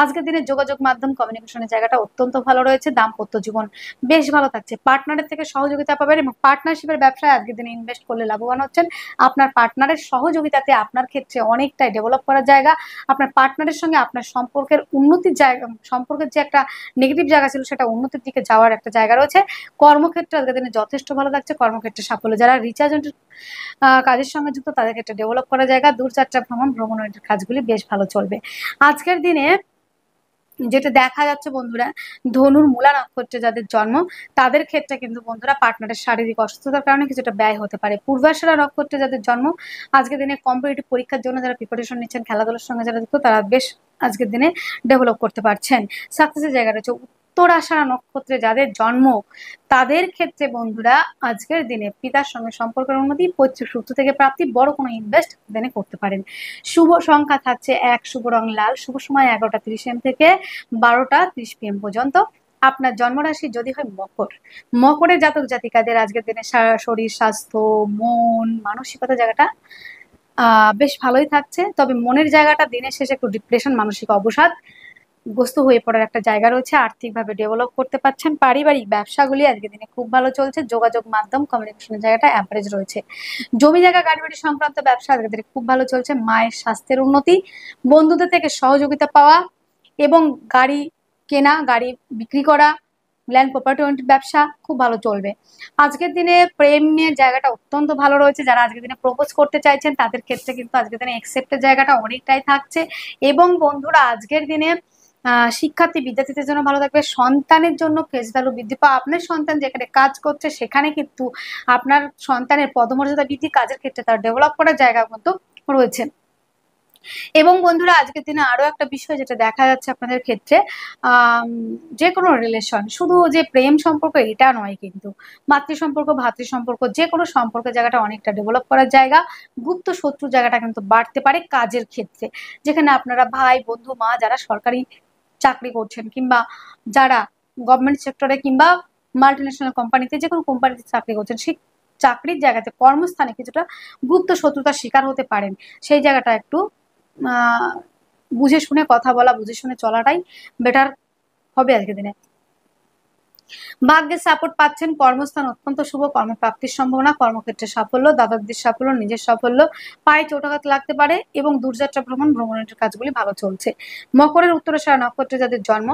আজকের দিনে যোগাযোগ মাধ্যম, কমিউনিকেশনের জায়গাটা অত্যন্ত ভালো রয়েছে। দাম্পত্য জীবন বেশ ভালো থাকছে। পার্টনারের থেকে সহযোগিতা পাবেন এবং পার্টনারশিপের ব্যবসায় আজকের দিনে ইনভেস্ট করলে লাভবান হচ্ছেন। আপনার পার্টনারের সহযোগিতাতে আপনার ক্ষেত্রে অনেকটাই ডেভেলপ করার জায়গা। আপনার পার্টনারের সঙ্গে আপনার সম্পর্কের উন্নতির জায়গা, সম্পর্কের যে একটা নেগেটিভ জায়গা ছিল সেটা উন্নতির দিকে যাওয়ার একটা জায়গা রয়েছে। কর্মক্ষেত্রে আজকের দিনে যথেষ্ট ভালো থাকছে। কর্মক্ষেত্রে সাফল্য। যারা রিচার্জ কাজের সঙ্গে যুক্ত তাদের ক্ষেত্রে ডেভেলপ করা জায়গা। দূরযাত্রা ভ্রমণের কাজগুলি বেশ ভালো চলবে আজকের দিনে। যেটা দেখা যাচ্ছে বন্ধুরা, ধনুর মূলা নক্ষত্রে যাদের জন্ম তাদের ক্ষেত্রে কিন্তু বন্ধুরা পার্টনারের শারীরিক অসুস্থতার কারণে কিছুটা ব্যয় হতে পারে। পূর্বাশারা নক্ষত্রে যাদের জন্ম আজকের দিনে কম্পিটিটিভ পরীক্ষার জন্য যারা প্রিপারেশন নিচ্ছেন, খেলাধুলার সঙ্গে যারা যুক্ত তারা বেশ আজকের দিনে ডেভেলপ করতে পারছেন। সাকসেসের জায়গা রয়েছে। উত্তরাষাঢ়া নক্ষত্রে যাদের জন্ম তাদের ক্ষেত্রে বন্ধুরা আজকের দিনে পিতার সঙ্গে সম্পর্কের উন্নতি, পৈতৃক সূত্র থেকে প্রাপ্তি, বড় কোনো ইনভেস্ট দিনে করতে পারেন। শুভ সংখ্যা থাকছে 1, শুভ রং লাল, শুভ সময় 11টা 30 AM থেকে 12টা 30 PM পর্যন্ত। আপনার জন্মরাশি যদি হয় মকর, মকরের জাতক জাতিকাদের আজকের দিনে শরীর স্বাস্থ্য, মন, মানসিকতা জায়গাটা বেশ ভালোই থাকছে। তবে মনের জায়গাটা দিনের শেষে একটু ডিপ্রেশন, মানসিক অবসাদ গ্রস্ত হয়ে পড়ার একটা জায়গা রয়েছে। আর্থিকভাবে ডেভেলপ করতে পারছেন। পারিবারিক ব্যবসাগুলি আজকের দিনে খুব ভালো চলছে। যোগাযোগ মাধ্যম, কমিউনিকেশনের জায়গাটা অ্যাভারেজ রয়েছে। জমি জায়গা গাড়ি বাড়ি সংক্রান্ত ব্যবসা আজকের দিনে খুব ভালো চলছে। মায়ের স্বাস্থ্যের উন্নতি, বন্ধুদের থেকে সহযোগিতা পাওয়া এবং গাড়ি কেনা, গাড়ি বিক্রি করা, ল্যান্ড প্রপার্টি ওরিয়েন্টেড ব্যবসা খুব ভালো চলবে। আজকের দিনে প্রেমের জায়গাটা অত্যন্ত ভালো রয়েছে। যারা আজকের দিনে প্রপোজ করতে চাইছেন তাদের ক্ষেত্রে কিন্তু আজকের দিনে অ্যাকসেপ্টের জায়গাটা অনেকটাই থাকছে। এবং বন্ধুরা আজকের দিনে শিক্ষার্থী বিদ্যার্থীদের জন্য ভালো থাকবে। সন্তানের জন্য ফেস ভ্যালু বৃদ্ধি পাওয়া। আপনার সন্তান যেখানে কাজ করছে সেখানে কিন্তু আপনার সন্তানের পদমর্যাদা বৃদ্ধি, কাজের ক্ষেত্রে তার ডেভেলপ করার জায়গা কিন্তু রয়েছে। এবং বন্ধুরা আজকের দিনে আরো একটা বিষয় যেটা দেখা যাচ্ছে আপনাদের ক্ষেত্রে, যে কোনো রিলেশন, শুধু যে প্রেম সম্পর্ক এটা নয়, কিন্তু মাতৃ সম্পর্ক, ভাতৃ সম্পর্ক, যে কোনো সম্পর্কের জায়গাটা অনেকটা ডেভেলপ করার জায়গা। গুপ্ত শত্রু জায়গাটা কিন্তু বাড়তে পারে কাজের ক্ষেত্রে, যেখানে আপনারা ভাই, বন্ধু, মা যারা সরকারি চাকরি করছেন কিংবা যারা গভর্নমেন্ট সেক্টরে কিংবা মাল্টিন্যাশনাল কোম্পানিতে, যে কোনো কোম্পানিতে চাকরি করছেন, সেই চাকরির জায়গাতে কর্মস্থানে কিছুটা গুপ্ত শত্রুতার শিকার হতে পারেন। সেই জায়গাটা একটু বুঝে শুনে কথা বলা, বুঝে শুনে চলাটাই বেটার হবে আজকের দিনে। ভাগ্যের সাপোর্ট পাচ্ছেন। কর্মস্থান অত্যন্ত শুভ, কর্মপ্রাপ্তির সম্ভাবনা, কর্মক্ষেত্রে সাফল্য, দাদাদের সাফল্য, নিজের সাফল্য, পায়ে চোটাঘাত লাগতে পারে এবং দূরযাত্রা ভ্রমণের কাজগুলি ভালো চলছে। মকরের উত্তরাষাঢ়া নক্ষত্রে যাদের জন্ম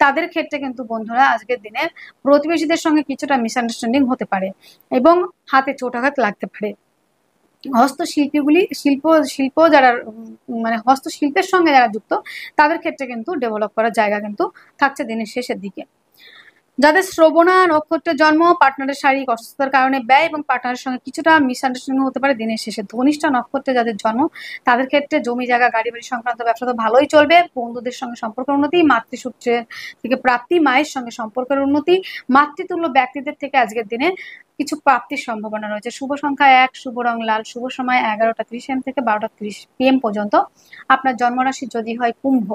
তাদের ক্ষেত্রে কিন্তু বন্ধুরা আজকের দিনে প্রতিবেশীদের সঙ্গে কিছুটা মিসআন্ডারস্ট্যান্ডিং হতে পারে এবং হাতে চোটাঘাত লাগতে পারে। শিল্প যারা মানে হস্তশিল্পের সঙ্গে যারা যুক্ত তাদের ক্ষেত্রে কিন্তু ডেভেলপ করার জায়গা কিন্তু থাকছে দিনের শেষের দিকে। যাদের শ্রবণা নক্ষত্রের জন্ম পার্টনারের শারীরিক অসুস্থতার কারণে ব্যয় এবং পার্টনারের সঙ্গে কিছুটা মিসআন্ডারস্ট্যান্ডিং হতে পারে দিনের শেষে। ধনিষ্ঠা নক্ষত্রে যাদের জন্ম তাদের ক্ষেত্রে জমি জায়গা গাড়ি বাড়ি সংক্রান্ত ব্যবসা তো ভালোই চলবে। বন্ধুদের সঙ্গে সম্পর্কের উন্নতি, মাতৃসূত্রের থেকে প্রাপ্তি, মায়ের সঙ্গে সম্পর্কের উন্নতি, মাতৃতুল্য ব্যক্তিদের থেকে আজকের দিনে কিছু প্রাপ্তির সম্ভাবনা রয়েছে। শুভ সংখ্যা 1, শুভ রং লাল, শুভ সময় 11টা 30 AM থেকে 12টা 30 PM পর্যন্ত। আপনার জন্মরাশি যদি হয় কুম্ভ,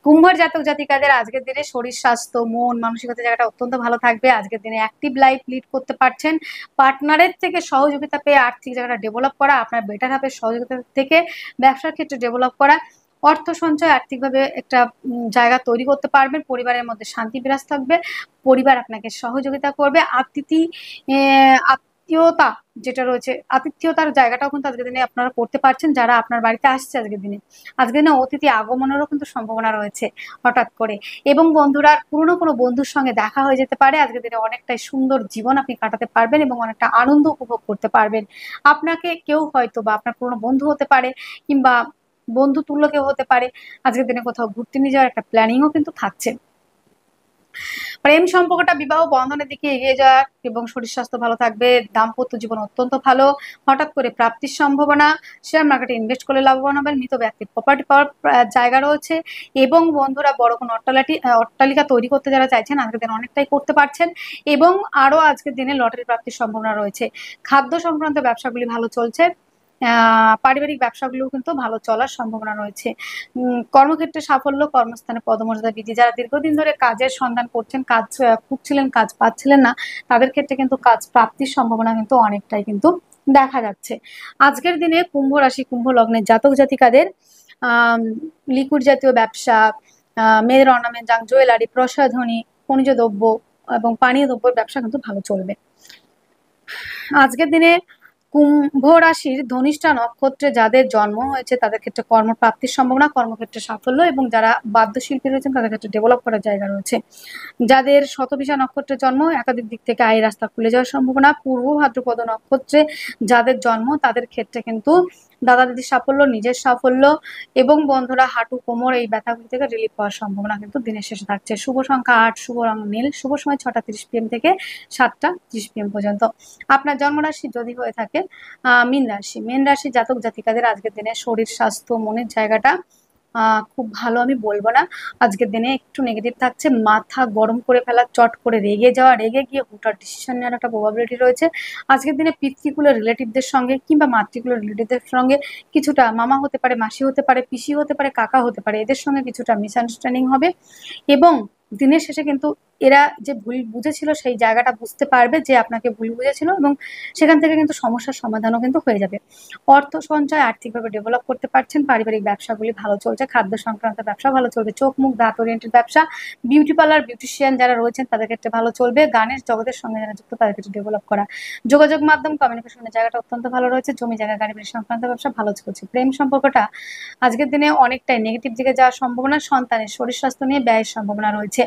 কুম্ভের জাতক জাতিকাদের আজকের দিনে শরীর স্বাস্থ্য, মন, মানসিকতা জায়গাটা অত্যন্ত ভালো থাকবে। আজকের দিনে অ্যাক্টিভ লাইফ লিড করতে পারছেন। পার্টনারের থেকে সহযোগিতা পেয়ে আর্থিক জায়গাটা ডেভেলপ করা, আপনার বেটার হাফের সহযোগিতা থেকে ব্যবসার ক্ষেত্রে ডেভেলপ করা, অর্থ সঞ্চয় আর্থিকভাবে একটা জায়গা তৈরি করতে পারবেন, পরিবারের মধ্যে শান্তি বিরাজ থাকবে, পরিবার আপনাকে সহযোগিতা করবে, আত্মীয়তা যেটা রয়েছে আতিথ্যতার জায়গাটাও কিন্তু আজকের দিনে আপনারা করতে পারছেন, যারা আপনার বাড়িতে আসছে আজকের দিনে। আজকের দিনে অতিথি আগমনেরও কিন্তু সম্ভাবনা রয়েছে হঠাৎ করে। এবং বন্ধুরা, পুরনো কোনো বন্ধুর সঙ্গে দেখা হয়ে যেতে পারে। আজকের দিনে অনেকটাই সুন্দর জীবন আপনি কাটাতে পারবেন এবং অনেকটা আনন্দ উপভোগ করতে পারবেন। আপনাকে কেউ হয়তো বা আপনার পুরনো বন্ধু হতে পারে, কিংবা বন্ধু তুল্য কেউ হতে পারে, আজকের দিনে কোথাও ঘুরতে নিয়ে যাওয়ার একটা প্ল্যানিংও কিন্তু থাকছে। প্রেম সম্পর্কটা বিবাহ বন্ধনের দিকে এগিয়ে যাওয়া এবং শরীর স্বাস্থ্য ভালো থাকবে। দাম্পত্য জীবন অত্যন্ত ভালো। হঠাৎ করে প্রাপ্তির সম্ভাবনা। শেয়ার মার্কেটে ইনভেস্ট করলে লাভবান হবেন। মৃত ব্যক্তির প্রপার্টি পাওয়ার জায়গা রয়েছে। এবং বন্ধুরা, বড় কোনো অট্টালিকা তৈরি করতে যারা চাইছেন আজকের দিনে অনেকটাই করতে পারছেন। এবং আরো আজকের দিনে লটারি প্রাপ্তির সম্ভাবনা রয়েছে। খাদ্য সংক্রান্ত ব্যবসাগুলি ভালো চলছে। পারিবারিক ব্যবসাগুলোও কিন্তু ভালো চলার সম্ভাবনা রয়েছে। কর্মক্ষেত্রে সাফল্য, কর্মস্থানে পদমর্যাদা বৃদ্ধি। যারা দীর্ঘদিন ধরে কাজের সন্ধান করছেন, কাজ খুঁজছিলেন, কাজ পাচ্ছিলেন না, তাদের ক্ষেত্রে কিন্তু কাজ প্রাপ্তির সম্ভাবনা কিন্তু অনেকটাই কিন্তু দেখা যাচ্ছে। আজকের দিনে কুম্ভ রাশি, কুম্ভ লগ্নের জাতক জাতিকাদের লিকুইড জাতীয় ব্যবসা, মেয়েদের অর্নামেন্ট, জুয়েলারি, প্রসাধনী, খনিজ দ্রব্য এবং পানীয় দ্রব্যের ব্যবসা কিন্তু ভালো চলবে। আজকের দিনে কুম্ভ রাশির ধনিষ্ঠা নক্ষত্রে যাদের জন্ম হয়েছে তাদের ক্ষেত্রে কর্মপ্রাপ্তির সম্ভাবনা, কর্মক্ষেত্রে সাফল্য, এবং যারা বাদ্যশিল্পী রয়েছেন তাদের ক্ষেত্রে ডেভেলপ করার জায়গা রয়েছে। যাদের শতভিষা নক্ষত্রের জন্ম, একাধিক দিক থেকে আয় রাস্তা খুলে যাওয়ার সম্ভাবনা। পূর্ব ভাদ্রপদ নক্ষত্রে যাদের জন্ম তাদের ক্ষেত্রে কিন্তু দাদা দিদির সাফল্য, নিজের সাফল্য, এবং বন্ধুরা হাঁটু কোমর এই ব্যথাগুলি থেকে রিলিফ পাওয়ার সম্ভাবনা কিন্তু দিনের শেষে থাকছে। শুভ সংখ্যা 8, শুভ রং নীল, শুভ সময় 6টা 30 PM থেকে 7টা 30 PM পর্যন্ত। আপনার জন্মরাশি যদি হয়ে থাকে মীন রাশি, মীন রাশি জাতক জাতিকাদের আজকের দিনে শরীর স্বাস্থ্য মনের জায়গাটা খুব ভালো আমি বলবো না। আজকের দিনে একটু নেগেটিভ থাকছে। মাথা গরম করে ফেলা, চট করে রেগে যাওয়া, রেগে গিয়ে হুটার ডিসিশন নেওয়ার একটা প্রবাবিলিটি রয়েছে। আজকের দিনে পিতৃকুল রিলেটিভদের সঙ্গে কিংবা মাতৃকুল রিলেটিভদের সঙ্গে কিছুটা, মামা হতে পারে, মাসি হতে পারে, পিসি হতে পারে, কাকা হতে পারে, এদের সঙ্গে কিছুটা মিসআন্ডারস্ট্যান্ডিং হবে। এবং দিনের শেষে কিন্তু এরা যে ভুল বুঝেছিল সেই জায়গাটা বুঝতে পারবে যে আপনাকে ভুল বুঝেছিল, এবং সেখান থেকে কিন্তু সমস্যার সমাধানও কিন্তু হয়ে যাবে। অর্থ সঞ্চয় আর্থিকভাবে ডেভেলপ করতে পারছেন। পারিবারিক ব্যবসাগুলি ভালো চলছে। খাদ্য সংক্রান্ত ব্যবসা ভালো চলবে। চোখ মুখ দাঁত ওরিয়েন্টেড ব্যবসা, বিউটি পার্লার, বিউটিশিয়ান যারা রয়েছেন তাদের ক্ষেত্রে ভালো চলবে। গানের জগতের সঙ্গে যারা যুক্ত তাদের ক্ষেত্রে ডেভেলপ করা। যোগাযোগ মাধ্যম, কমিউনিকেশনের জায়গাটা অত্যন্ত ভালো রয়েছে। জমি জায়গা গাড়ি বাড়ি সংক্রান্ত ব্যবসা ভালো চলছে। প্রেম সম্পর্কটা আজকের দিনে অনেকটাই নেগেটিভ দিকে যাওয়ার সম্ভাবনা। সন্তানের শরীর স্বাস্থ্য নিয়ে ব্যয়ের সম্ভাবনা রয়েছে।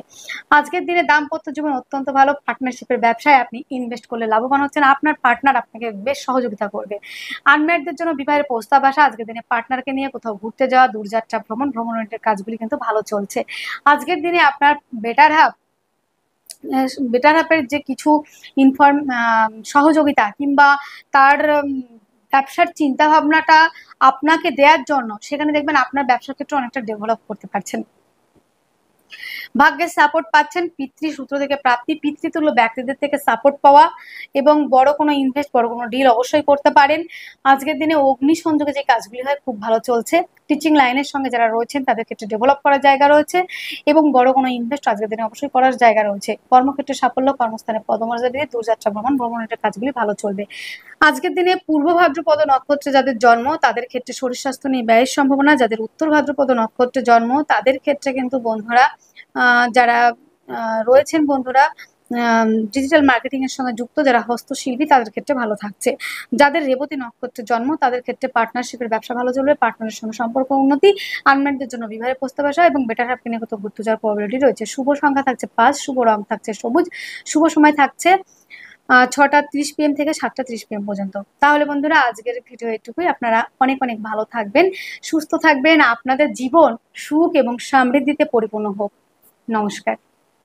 আজকের দিনে দাম্পত্য জীবন অত্যন্ত ভালো। পার্টনারশিপের ব্যবসায় আপনি ইনভেস্ট করলে লাভবান হচ্ছেন। আপনার পার্টনার আপনাকে বেশ সহযোগিতা করবে। আনম্যারিডদের জন্য বিবাহের প্রস্তাব আসা। আজকের দিনে পার্টনারকে নিয়ে কোথাও ঘুরতে যাওয়া, দূরযাত্রা ভ্রমণের কাজগুলি কিন্তু ভালো চলছে। আজকের দিনে আপনার বেটার হাফের যে কিছু সহযোগিতা কিংবা তার ব্যবসার চিন্তা ভাবনাটা আপনাকে দেওয়ার জন্য, সেখানে দেখবেন আপনার ব্যবসার ক্ষেত্রে অনেকটা ডেভেলপ করতে পারছেন। ভাগ্যের সাপোর্ট পাচ্ছেন। পিতৃসূত্র থেকে প্রাপ্তি, পিতৃতুল্য ব্যক্তিদের থেকে সাপোর্ট পাওয়া, এবং বড় কোনো ইনভেস্ট, বড় কোনো ডিল অবশ্যই করতে পারেন। আজকের দিনে অগ্নি সংযোগে যে কাজগুলি হয় খুব ভালো চলছে। টিচিং লাইনের সঙ্গে যারা রয়েছেন তাদের ক্ষেত্রে ডেভেলপ করার জায়গা রয়েছে, এবং বড় কোনো ইনভেস্ট আজকের দিনে অবশ্যই করার জায়গা রয়েছে। কর্মক্ষেত্রে সাফল্য, কর্মস্থানে পদমর্যাদা দিয়ে দূরযাত্রা ভ্রমণের কাজগুলি ভালো চলবে। আজকের দিনে পূর্ব ভাদ্রপদ নক্ষত্রে যাদের জন্ম তাদের ক্ষেত্রে শরীর স্বাস্থ্য নিয়ে ব্যয়ের সম্ভাবনা। যাদের উত্তর ভাদ্রপদ নক্ষত্রে জন্ম তাদের ক্ষেত্রে কিন্তু বন্ধুরা যারা রয়েছেন বন্ধুরা ডিজিটাল মার্কেটিং এর সঙ্গে যুক্ত, যারা হস্তশিল্পী তাদের ক্ষেত্রে ভালো থাকছে। যাদের রেবতী নক্ষত্রে জন্ম তাদের ক্ষেত্রে পার্টনারশিপের ব্যবসা ভালো চলবে। পার্টনারের সঙ্গে সম্পর্ক উন্নতি। আনম্যারিডদের জন্য বিবাহের প্রস্তাব আসা এবং বেটার হাফ কিনে কোথাও ঘুরতে যাওয়ার প্রবাবিলিটি রয়েছে। শুভ সংখ্যা থাকছে 5, শুভ রং থাকছে সবুজ, শুভ সময় থাকছে 6টা 30 PM থেকে 7টা 30 PM পর্যন্ত। তাহলে বন্ধুরা, আজকের ভিডিও এটুকুই। আপনারা অনেক অনেক ভালো থাকবেন, সুস্থ থাকবেন, আপনাদের জীবন সুখ এবং সমৃদ্ধিতে পরিপূর্ণ হোক। নমস্কার।